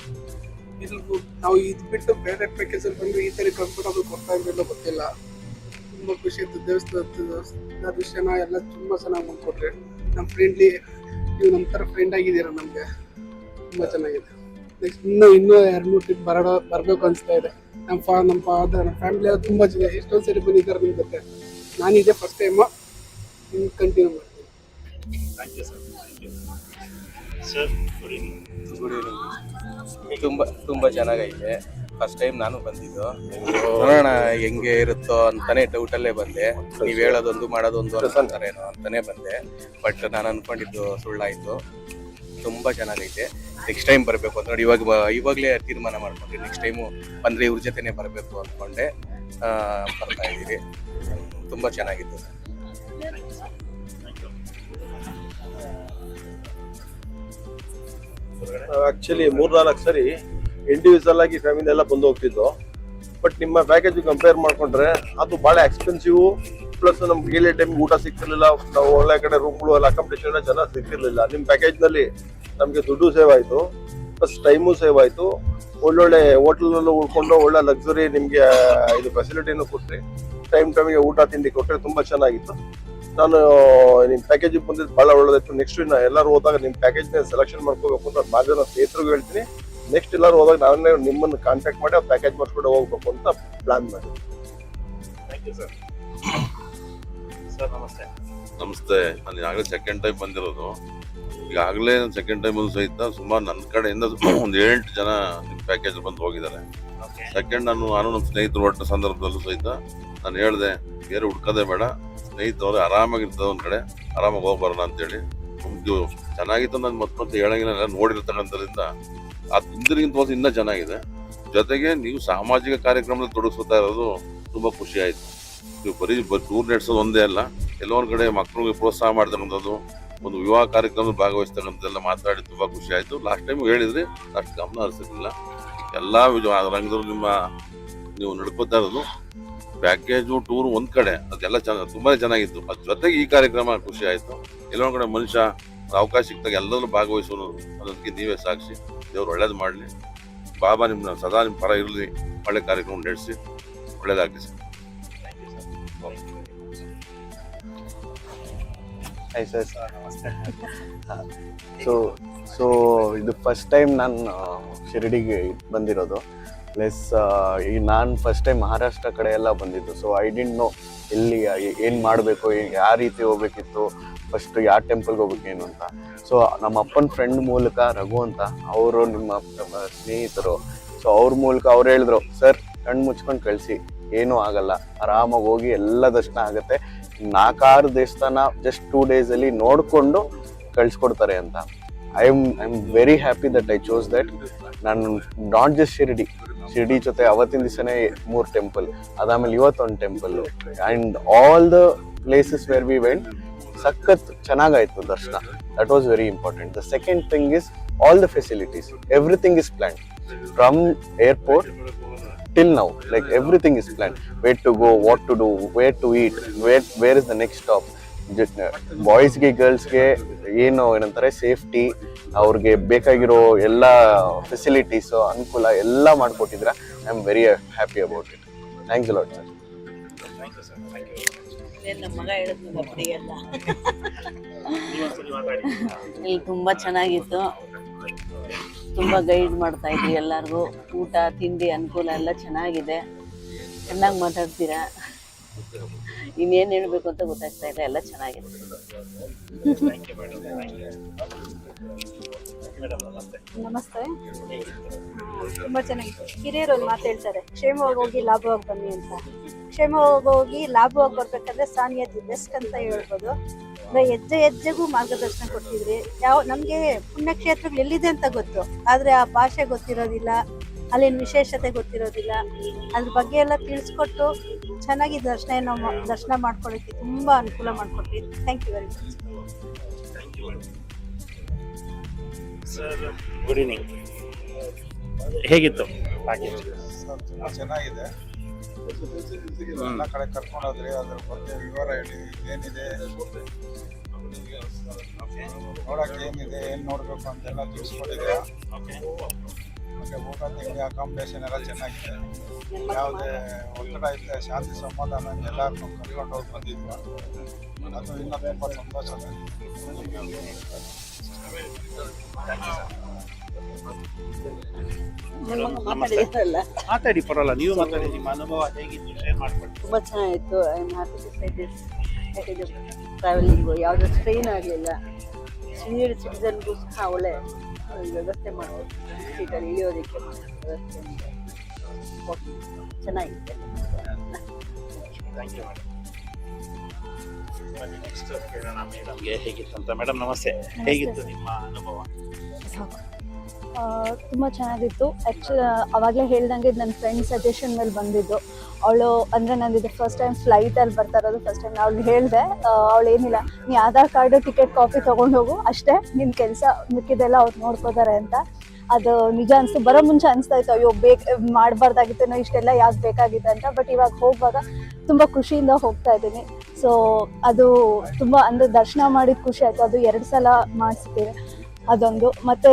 ಇದು ನಾವು ಇದು ಬಿಟ್ಟು ಬೇರೆ ಪ್ಯಾಕೇಜಲ್ಲಿ ಬಂದು ಈ ಥರ ಕಂಫರ್ಟಬಲ್ ಕೊಡ್ತಾ ಇದ್ದಿಲ್ಲ, ಗೊತ್ತಿಲ್ಲ. ತುಂಬ ಖುಷಿ ಆಯ್ತು. ದೇವಸ್ಥಾನದ ವಿಷಯನ ಎಲ್ಲ ತುಂಬ ಚೆನ್ನಾಗಿ ಬಂದ್ಕೊಟ್ರಿ. ನಮ್ಮ ಫ್ರೆಂಡ್ಲಿ, ನೀವು ನಮ್ಮ ಥರ ಫ್ರೆಂಡ್ ಆಗಿದ್ದೀರಾ ನಮಗೆ. ತುಂಬ ಚೆನ್ನಾಗಿದೆ. ನೆಕ್ಸ್ಟ್ ಇನ್ನೂ 2-3 ಟ್ರಿಪ್ ಬರಬೇಕು ಅನಿಸ್ತಾ ಇದೆ. ನಮ್ಮ ಫಾದರ್, ನಮ್ಮ ಫ್ಯಾಮಿಲಿ ಎಲ್ಲ ತುಂಬ ಜನ ಎಷ್ಟೊಂದು ಸರಿ ಬಂದಿದ್ದಾರೆ ನಿಮ್ಮ ಜೊತೆ. ನಾನಿದೆ ಫಸ್ಟ್ ಟೈಮು. ಕಂಟಿನ್ಯೂ ಮಾಡ್ತೀನಿ. Thank you sir. Thank you sir. Good evening. Good evening. ತುಂಬ ಚೆನ್ನಾಗೈತೆ. ಫಸ್ಟ್ ಟೈಮ್ ನಾನು ಬಂದಿದ್ದು. ನೋಡೋಣ ಹೆಂಗೆ ಇರುತ್ತೋ ಅಂತಾನೆ ಡೌಟಲ್ಲೇ ಬಂದೆ. ನೀವು ಹೇಳೋದೊಂದು ಮಾಡೋದೊಂದು ಅಂತಾರೇನೋ ಅಂತಾನೆ ಬಂದೆ. ಬಟ್ ನಾನು ಅನ್ಕೊಂಡಿದ್ದು ಸುಳ್ಳಾಯಿತು. ತುಂಬ ಚೆನ್ನಾಗೈತೆ. ನೆಕ್ಸ್ಟ್ ಟೈಮ್ ಬರಬೇಕು ಅಂತ ನೋಡಿ ಇವಾಗಲೇ ತೀರ್ಮಾನ ಮಾಡ್ಕೊಂಡ್ರೆ ನೆಕ್ಸ್ಟ್ ಟೈಮು ಬಂದರೆ ಇವ್ರ ಜೊತೆನೇ ಬರಬೇಕು ಅಂದ್ಕೊಂಡೆ. ಬರ್ತಾ ಇದ್ದೀವಿ. ತುಂಬ ಚೆನ್ನಾಗಿತ್ತು. ಆಕ್ಚುಲಿ 3-4 ಸರಿ ಇಂಡಿವಿಜುವಲ್ ಆಗಿ ಫ್ಯಾಮಿಲಿ ಎಲ್ಲ ಬಂದು ಹೋಗ್ತಿದ್ದು. ಬಟ್ ನಿಮ್ಮ ಪ್ಯಾಕೇಜ್ ಕಂಪೇರ್ ಮಾಡ್ಕೊಂಡ್ರೆ ಅದು ಬಹಳ ಎಕ್ಸ್ಪೆನ್ಸಿವ್. ಪ್ಲಸ್ ನಮ್ಗೆ ಹೇಳಿ ಟೈಮ್ಗೆ ಊಟ ಸಿಗ್ತಿರ್ಲಿಲ್ಲ. ನಾವು ಒಳ್ಳೆ ಕಡೆ ರೂಮ್ಗಳು ಎಲ್ಲ ಅಕಾಮಿಡೇಷನ್ ಜನ ಸಿಗ್ತಿರ್ಲಿಲ್ಲ. ನಿಮ್ಮ ಪ್ಯಾಕೇಜ್ ನಲ್ಲಿ ನಮ್ಗೆ ದುಡ್ಡು ಸೇವ್ ಆಯ್ತು, ಪ್ಲಸ್ ಟೈಮು ಸೇವ್ ಆಯ್ತು. ಒಳ್ಳೊಳ್ಳೆ ಹೋಟೆಲ್ನಲ್ಲೂ ಉಳ್ಕೊಂಡು ಒಳ್ಳೆ ಲಕ್ಸುರಿ ನಿಮ್ಗೆ ಇದು ಫೆಸಿಲಿಟಿನೂ ಕೊಟ್ರಿ. ಟೈಮ್ಗೆ ಊಟ ತಿಂಡಿ ಕೊಟ್ಟರೆ ತುಂಬಾ ಚೆನ್ನಾಗಿತ್ತು. ನಾನು ನಿಮ್ಮ ಪ್ಯಾಕೇಜಿಗೆ ಬಂದಿದ್ದು ಬಹಳ ಒಳ್ಳೆದಾಯ್ತು. ನೆಕ್ಸ್ಟ್ ಎಲ್ಲರೂ ಹೋದಾಗ ನಿಮ್ಮ ಪ್ಯಾಕೇಜ್ನ ಸೆಲೆಕ್ಷನ್ ಮಾಡ್ಕೋಬೇಕು ಅಂತ ಭಾಳ ಜನ ಸ್ನೇಹಿತರಿಗೂ ಹೇಳ್ತೀನಿ. ನೆಕ್ಸ್ಟ್ ಎಲ್ಲರೂ ಹೋದಾಗ ನಾನೇ ನಿಮ್ಮನ್ನು ಕಾಂಟ್ಯಾಕ್ಟ್ ಮಾಡಿ ಪ್ಯಾಕೇಜ್ ಮಾಡಿಸ್ಕೊಂಡು ಹೋಗ್ಬೇಕು ಅಂತ ಪ್ಲಾನ್ ಮಾಡಿ. Thank you sir. ಸರ್ ನಮಸ್ತೆ. ನಮಸ್ತೆ. ನಾನು ಈಗಾಗಲೇ ಸೆಕೆಂಡ್ ಟೈಮ್ ಬಂದಿರೋದು. ಈಗಾಗಲೇ ಸೆಕೆಂಡ್ ಟೈಮ್ ಸಹಿತ ಸುಮಾರು ನನ್ನ ಕಡೆಯಿಂದ ಒಂದು 8 ಜನ ನಿಮ್ಮ ಪ್ಯಾಕೇಜ್ ಬಂದು ಹೋಗಿದ್ದಾರೆ. ಸೆಕೆಂಡ್ ನಾನು ನಮ್ಮ ಸ್ನೇಹಿತರು ಹೊರಟ ಸಂದರ್ಭದಲ್ಲೂ ಸಹಿತ ನಾನು ಹೇಳಿದೆ, ಬೇರೆ ಹುಡ್ಕೋದೇ ಬೇಡ, ಸ್ನೇಹಿತರು ಆರಾಮಾಗಿರ್ತದೆ ಒಂದು ಕಡೆ, ಆರಾಮಾಗಿ ಹೋಗ್ಬರೋಣ ಅಂತೇಳಿ. ನಮ್ದು ಚೆನ್ನಾಗಿತ್ತು. ನಾನು ಮತ್ತೆ ಹೇಳಂಗಿಲ್ಲ, ನೋಡಿರ್ತಕ್ಕಂಥದ್ರಿಂದ ಅದು ಹಿಂದಿಗಿಂತ ಹೋದ ಇನ್ನೂ ಚೆನ್ನಾಗಿದೆ. ಜೊತೆಗೆ ನೀವು ಸಾಮಾಜಿಕ ಕಾರ್ಯಕ್ರಮದಲ್ಲಿ ತೊಡಗಿಸ್ತಾ ಇರೋದು ತುಂಬ ಖುಷಿ ಆಯಿತು. ನೀವು ಬರೀ ಟೂರ್ ನಡೆಸೋದು ಒಂದೇ ಅಲ್ಲ, ಎಲ್ಲೋ ಒಂದು ಕಡೆ ಮಕ್ಕಳಿಗೆ ಪ್ರೋತ್ಸಾಹ ಮಾಡ್ತಕ್ಕಂಥದ್ದು, ಒಂದು ವಿವಾಹ ಕಾರ್ಯಕ್ರಮದಲ್ಲಿ ಭಾಗವಹಿಸ್ತಕ್ಕಂಥದ್ದೆಲ್ಲ ಮಾತಾಡಿ ತುಂಬ ಖುಷಿ ಆಯಿತು. ಲಾಸ್ಟ್ ಟೈಮ್ ಹೇಳಿದ್ರಿ, ಅಷ್ಟು ಗಮನ ಹರಿಸಿರ್ಲಿಲ್ಲ. ಎಲ್ಲ ರಂಗದಲ್ಲೂ ನೀವು ನಡ್ಕೋತಾ ಇರೋದು ಪ್ಯಾಕೇಜು ಟೂರ್ ಒಂದು ಕಡೆ ಅದೆಲ್ಲ ತುಂಬಾ ಚೆನ್ನಾಗಿತ್ತು. ಅದ್ರ ಜೊತೆಗೆ ಈ ಕಾರ್ಯಕ್ರಮ ಖುಷಿ ಆಯಿತು. ಎಲ್ಲೋ ಕಡೆ ಮನುಷ್ಯ ಅವಕಾಶ ಸಿಕ್ತಾಗ ಎಲ್ಲರೂ ಭಾಗವಹಿಸೋನು ಅದಕ್ಕೆ ನೀವೇ ಸಾಕ್ಷಿ. ದೇವ್ರು ಒಳ್ಳೇದು ಮಾಡಲಿ. ಬಾಬಾ ನಿಮ್ಮ ಸದಾ ನಿಮ್ಮ ಪರ ಇರಲಿ. ಒಳ್ಳೆ ಕಾರ್ಯಕ್ರಮ ನಡೆಸಿ ಒಳ್ಳೇದಾಗಲಿ ಸರ್. Hi sir. ಸೊ ಇದು ಫಸ್ಟ್ ಟೈಮ್ ನಾನು ಶಿರಡಿಗೆ ಬಂದಿರೋದು. ಪ್ಲಸ್ ಈಗ ನಾನು ಫಸ್ಟ್ ಟೈಮ್ ಮಹಾರಾಷ್ಟ್ರ ಕಡೆ ಎಲ್ಲ ಬಂದಿದ್ದು. ಸೊ ಐ ಡಿಂಟ್ ನೋ ಎಲ್ಲಿ ಏನು ಮಾಡಬೇಕು, ಯಾವ ರೀತಿ ಹೋಗ್ಬೇಕಿತ್ತು, ಫಸ್ಟ್ ಯಾವ ಟೆಂಪಲ್ಗೆ ಹೋಗ್ಬೇಕೇನು ಅಂತ. ಸೊ ನಮ್ಮ ಅಪ್ಪನ ಫ್ರೆಂಡ್ ಮೂಲಕ ರಘು ಅಂತ, ಅವರು ನಿಮ್ಮ ಸ್ನೇಹಿತರು. ಸೊ ಅವ್ರ ಮೂಲಕ ಅವ್ರು ಹೇಳಿದ್ರು, ಸರ್ ಕಣ್ಣು ಮುಚ್ಕೊಂಡು ಕಳಿಸಿ, ಏನೂ ಆಗಲ್ಲ, ಆರಾಮಾಗಿ ಹೋಗಿ ಎಲ್ಲ ದರ್ಶನ ಆಗುತ್ತೆ, 4-6 ದೇವಸ್ಥಾನ ಜಸ್ಟ್ 2 ಡೇಸಲ್ಲಿ ನೋಡಿಕೊಂಡು ಕಳಿಸ್ಕೊಡ್ತಾರೆ ಅಂತ. I am very happy that I chose that. ನಾನು ನಾಟ್ ಜಸ್ಟ್ ಶಿರ್ಡಿ ಜೊತೆ ಅವತ್ತಿನ ದಿವಸನೇ 3 ಟೆಂಪಲ್, ಅದಾದ್ಮೇಲೆ ಇವತ್ತೊಂದು temple, and all the places where we went ಸಖತ್ ಚೆನ್ನಾಗಾಯ್ತು ದರ್ಶನ. That was very important. The second thing is all the facilities, everything is planned from airport till now. Like everything is planned, where to go, what to do, where to eat, where is the next stop. ಬಾಯ್ಸ್ಗೆ ಗರ್ಲ್ಸ್ಗೆ ಏನಂತಾರೆ safety, ಅವ್ರಿಗೆ ಬೇಕಾಗಿರೋ ಎಲ್ಲ facilities ಅನುಕೂಲ ಎಲ್ಲ ಮಾಡಿಕೊಟ್ಟಿದ್ರೆ I am very happy about it. Thanks a lot sir. ನಮ್ಮ ಮಗ ಹೇಳಿದ್ನು ಬರ್ತೀಯಲ್ಲ. ಇಲ್ಲಿ ತುಂಬ ಚೆನ್ನಾಗಿತ್ತು. ತುಂಬ ಗೈಡ್ ಮಾಡ್ತಾ ಇದ್ವಿ ಎಲ್ಲರಿಗೂ. ಊಟ ತಿಂಡಿ ಅನುಕೂಲ ಎಲ್ಲ ಚೆನ್ನಾಗಿದೆ. ಚೆನ್ನಾಗಿ ಮಾತಾಡ್ತೀರಾ. ಇನ್ನೇನು ಹೇಳಬೇಕು ಅಂತ ಗೊತ್ತಾಗ್ತಾ ಇಲ್ಲ. ಎಲ್ಲ ಚೆನ್ನಾಗಿದೆ. ನಮಸ್ತೆ. ತುಂಬ ಚೆನ್ನಾಗಿತ್ತು. ಹಿರಿಯರು ಒಂದು ಮಾತು ಹೇಳ್ತಾರೆ, ಕ್ಷೇಮವಾಗಿ ಹೋಗಿ ಲಾಭವಾಗಿ ಬನ್ನಿ ಅಂತ. ಕ್ಷೇಮವಾಗಿ ಹೋಗಿ ಲಾಭವಾಗಿ ಬರ್ಬೇಕಂದ್ರೆ ಸಾನಿಯಾ ದಿ ಬೆಸ್ಟ್ ಅಂತ ಹೇಳ್ಬೋದು. ಹೆಜ್ಜೆ ಹೆಜ್ಜೆಗೂ ಮಾರ್ಗದರ್ಶನ ಕೊಟ್ಟಿದ್ರಿ. ನಮಗೆ ಪುಣ್ಯಕ್ಷೇತ್ರಗಳು ಎಲ್ಲಿದೆ ಅಂತ ಗೊತ್ತು, ಆದರೆ ಆ ಭಾಷೆ ಗೊತ್ತಿರೋದಿಲ್ಲ, ಅಲ್ಲಿನ ವಿಶೇಷತೆ ಗೊತ್ತಿರೋದಿಲ್ಲ. ಅದ್ರ ಬಗ್ಗೆ ಎಲ್ಲ ತಿಳಿಸ್ಕೊಟ್ಟು ಚೆನ್ನಾಗಿ ದರ್ಶನ ಮಾಡ್ಕೊಳ್ಳೋಕ್ಕೆ ತುಂಬ ಅನುಕೂಲ ಮಾಡಿಕೊಟ್ರಿ. Thank you very much. Sir good evening. ಹೇಗಿತ್ತು ಪ್ಯಾಕೇಜ್? ತುಂಬ ಚೆನ್ನಾಗಿದೆ. ಎಲ್ಲ ಕಡೆ ಕರ್ಕೊಂಡೋದ್ರಿ, ಅದ್ರ ಬಗ್ಗೆ ವಿವರ ಹೇಳಿ, ಏನಿದೆ ನೋಡಕ್ಕೆ, ಏನಿದೆ, ಏನು ನೋಡಬೇಕು ಅಂತೆಲ್ಲ ತಿಳಿಸ್ಕೊಟ್ಟಿದ್ದೀರಾ. ಮತ್ತೆ ಊಟ ತಿಂಡಿ ಅಕಾಮಿಡೇಷನ್ ಎಲ್ಲ ಚೆನ್ನಾಗಿದೆ. ಯಾವುದೇ ಒತ್ತಡ ಇಲ್ಲದೆ ಶಾಂತಿ ಸಮಾಧಾನ ಎಲ್ಲರನ್ನೂ ಕರ್ಕೊಂಡು ಹೋಗಿ ಬಂದಿದ್ವಿ. ಅದು ಇನ್ನೂ ತುಂಬ ಸಂತೋಷ. ಮಾತಾಡಿ, ಪರವಾಗಿಲ್ಲ, ನೀವು ಮಾತಾಡಿ. ನಿಮ್ಮ ಅನುಭವ ಹೇಗಿತ್ತು ಶೇರ್ ಮಾಡ್ಕೊಳ್ಳಿ. ತುಂಬ ಚೆನ್ನಾಗಿತ್ತು. I am happy to say this. Travelling ಯಾವುದೇ ಸ್ಟ್ರೈನ್ ಆಗಲಿಲ್ಲ. ಸೀನಿಯರ್ ಸಿಟಿಸನ್ಗೂ ಸಹ ಒಳ್ಳೆ ವ್ಯವಸ್ಥೆ ಮಾಡ್ಬೋದು. ಸೀಟಲ್ಲಿ ಇಳಿಯೋದಕ್ಕೆ ವ್ಯವಸ್ಥೆ. ಚೆನ್ನಾಗಿತ್ತು. Thank you madam. ಬನ್ನಿ ನೆಕ್ಸ್ಟ್ ಕೇಳೋಣ ಮೇಡಮ್ಗೆ ಹೇಗಿತ್ತು ಅಂತ. ಮೇಡಮ್ ನಮಸ್ತೆ, ಹೇಗಿತ್ತು ನಿಮ್ಮ ಅನುಭವ? ತುಂಬ ಚೆನ್ನಾಗಿತ್ತು. ಆ್ಯಕ್ಚುಲಿ ಅವಾಗಲೇ ಹೇಳ್ದಂಗೆ ನನ್ನ ಫ್ರೆಂಡ್ ಸಜೆಷನ್ ಮೇಲೆ ಬಂದಿದ್ದು. ಅವಳು ಅಂದರೆ ನಂದಿದ್ದು ಫಸ್ಟ್ ಟೈಮ್ ಫ್ಲೈಟಲ್ಲಿ ಬರ್ತಾ ಇರೋದು ಫಸ್ಟ್ ಟೈಮ್. ಅವ್ಳಿಗೆ ಹೇಳಿದೆ, ಅವಳು ಏನಿಲ್ಲ, ನೀ ಆಧಾರ್ ಕಾರ್ಡು ಟಿಕೆಟ್ ಕಾಪಿ ತೊಗೊಂಡೋಗು ಅಷ್ಟೇ, ನಿನ್ನ ಕೆಲಸ ಮಿಕ್ಕಿದೆಲ್ಲ ಅವ್ರು ನೋಡ್ಕೋತಾರೆ ಅಂತ. ಅದು ನಿಜ ಅನಿಸ್ತು. ಬರೋ ಮುಂಚೆ ಅನಿಸ್ತಾ ಇತ್ತು, ಅಯ್ಯೋ ಮಾಡಬಾರ್ದಾಗಿತ್ತೇನೋ, ಇಷ್ಟೆಲ್ಲ ಯಾಕೆ ಬೇಕಾಗಿದೆ ಅಂತ. ಬಟ್ ಇವಾಗ ಹೋಗುವಾಗ ತುಂಬ ಖುಷಿಯಿಂದ ಹೋಗ್ತಾ ಇದ್ದೀನಿ. ಸೊ ಅದು ತುಂಬ ಅಂದರೆ ದರ್ಶನ ಮಾಡಿದ ಖುಷಿ ಆಯಿತು. ಅದು 2 ಸಲ ಮಾಡಿಸ್ತೀವಿ ಅದೊಂದು. ಮತ್ತು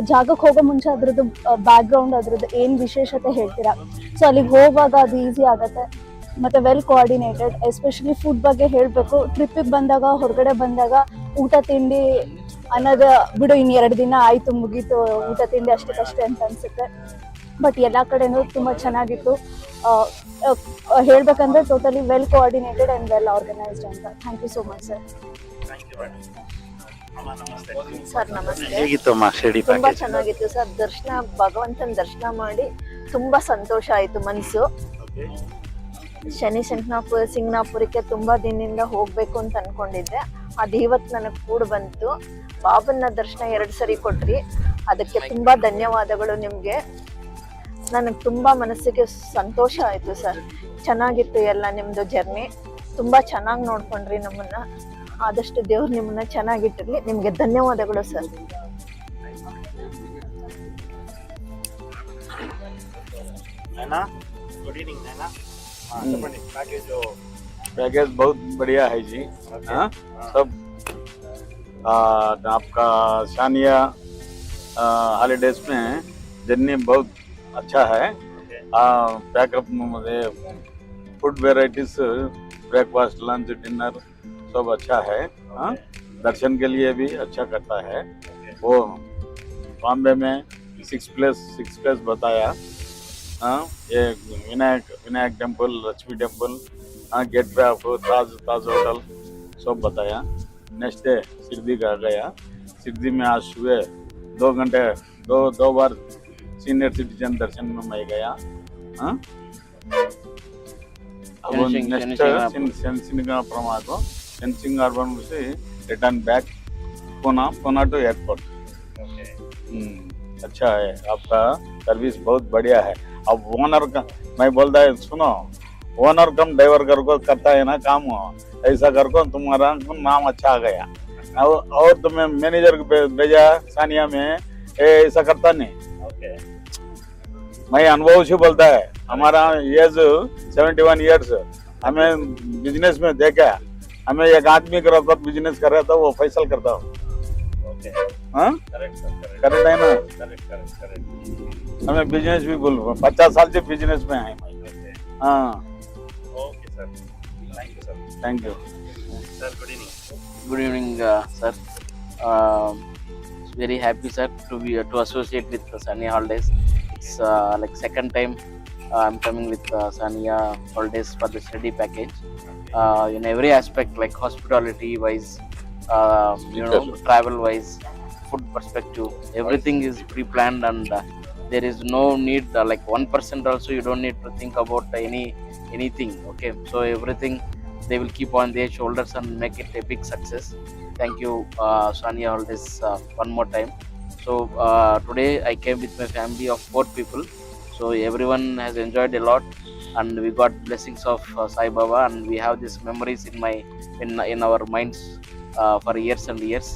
ಜಾಗಕ್ಕೆ ಹೋಗೋ ಮುಂಚೆ ಅದ್ರದ್ದು ಬ್ಯಾಕ್ಗ್ರೌಂಡ್, ಅದ್ರದ್ದು ಏನು ವಿಶೇಷತೆ ಹೇಳ್ತೀರಾ. ಸೊ ಅಲ್ಲಿಗೆ ಹೋಗುವಾಗ ಅದು ಈಸಿ ಆಗುತ್ತೆ. ಮತ್ತು ವೆಲ್ ಕೋಆರ್ಡಿನೇಟೆಡ್. ಎಸ್ಪೆಷಲಿ ಫುಡ್ ಬಗ್ಗೆ ಹೇಳಬೇಕು. ಟ್ರಿಪ್ಪಿಗೆ ಬಂದಾಗ, ಹೊರಗಡೆ ಬಂದಾಗ ಊಟ ತಿಂಡಿ ಅನ್ನೋದು ಬಿಡು, ಇನ್ನು 2 ದಿನ ಆಯಿತು ಮುಗೀತು, ಊಟ ತಿಂಡಿ ಅಷ್ಟಕ್ಕಷ್ಟೇ ಅಂತ ಅನಿಸುತ್ತೆ. ಬಟ್ ಎಲ್ಲ ಕಡೆನೂ ತುಂಬ ಚೆನ್ನಾಗಿತ್ತು. ಹೇಳಬೇಕಂದ್ರೆ totally well coordinated and well organised ಅಂತ. Thank you so much sir. Sir ನಮಸ್ತೆ. ಹೇಗಿತ್ತು ಅಮ್ಮ ಶಿರ್ಡಿ ತುಂಬಾ ಪ್ಯಾಕೇಜ್? ಚೆನ್ನಾಗಿತ್ತು ಸರ್. ದರ್ಶನ, ಭಗವಂತನ ದರ್ಶನ ಮಾಡಿ ತುಂಬಾ ಸಂತೋಷ ಆಯಿತು ಮನಸ್ಸು. ಶನಿ ಸಿಂಗ್ನಾಪುರಕ್ಕೆ ತುಂಬಾ ದಿನದಿಂದ ಹೋಗ್ಬೇಕು ಅಂತ ಅನ್ಕೊಂಡಿದ್ದೆ. ಅದು ಇವತ್ತು ನನಗೆ ಕೂಡ ಬಂತು. ಬಾಬನ್ನ ದರ್ಶನ 2 ಸರಿ ಕೊಟ್ರಿ, ಅದಕ್ಕೆ ತುಂಬಾ ಧನ್ಯವಾದಗಳು ನಿಮಗೆ. ನನಗೆ ತುಂಬಾ ಮನಸ್ಸಿಗೆ ಸಂತೋಷ ಆಯಿತು ಸರ್. ಚೆನ್ನಾಗಿತ್ತು ಎಲ್ಲ ನಿಮ್ಮದು ಜರ್ನಿ. ತುಂಬಾ ಚೆನ್ನಾಗಿ ನೋಡ್ಕೊಂಡ್ರಿ ನಮ್ಮನ್ನ. ಆದಷ್ಟು ದೇವ್ರು ನಿಮ್ಮನ್ನ ಚೆನ್ನಾಗಿಟ್ಟಿರ್ಲಿ. ನಿಮಗೆ ಧನ್ಯವಾದಗಳು ಸರ್. नैना, गुड इवनिंग नैना. हाँ చెప్పండి ప్యాకేజ్. पैकेज बहुत बढ़िया है जी. हाँ सब आपका सानिया हॉलीडेज में जर्नी बहुत अच्छा है. Pack up food varieties, breakfast, lunch, dinner सब अच्छा है. हाँ दर्शन के लिए भी अच्छा करता है. वो बॉम्बे में 6 प्लेस बताया. हाँ ये विनायक टेम्पल, लक्ष्मी टेम्पल, हाँ gateway of Taj hotel सब बताया. नेक्स्ट डे शिरडी का गया. शिरडी में आज सुबह 2 घंटे दो बार सीनियर सिटीजन दर्शन में मैं गया. हाँ अब नेक्स्ट सेंसिंग अर्बन से return back Pune to airport. अच्छा है, आपका सर्विस बहुत बढ़िया है. अब ओनर का मैं बोलता है, सुनो, ओनर कम ड्राइवर को करता है ना काम, ऐसा करको तुम्हारा नाम अच्छा आ गया. और तुम्हें मैनेजर को भेजा सानिया में, ऐसा करता नहीं. मैं अनुभव से बोलता है. हमारा एज 71 ईयर्स. हमें बिजनेस में देखा, हमें एक आदमी का रखकर बिजनेस कर रहा था, वो फैसल करता हूँ. हाँ करेक्ट है ना. हमें बिजनेस भी बोल 50 साल से बिजनेस में है. हाँ okay sir, thank you sir. Thank you sir. Good evening. Good evening, sir. Very happy, sir, to associate with Sania Holidays. It's like second time I'm coming with Sania Holidays for the study package. In every aspect, like hospitality wise, travel wise, food perspective, everything is pre-planned, and there is no need, like 1% also you don't need to think about anything. Okay, so everything they will keep on their shoulders and make it a big success. Thank you, Sania Holidays, one more time. So today I came with my family of 4 people. So everyone has enjoyed a lot, and we got blessings of Sai Baba, and we have these memories in our minds for years and years.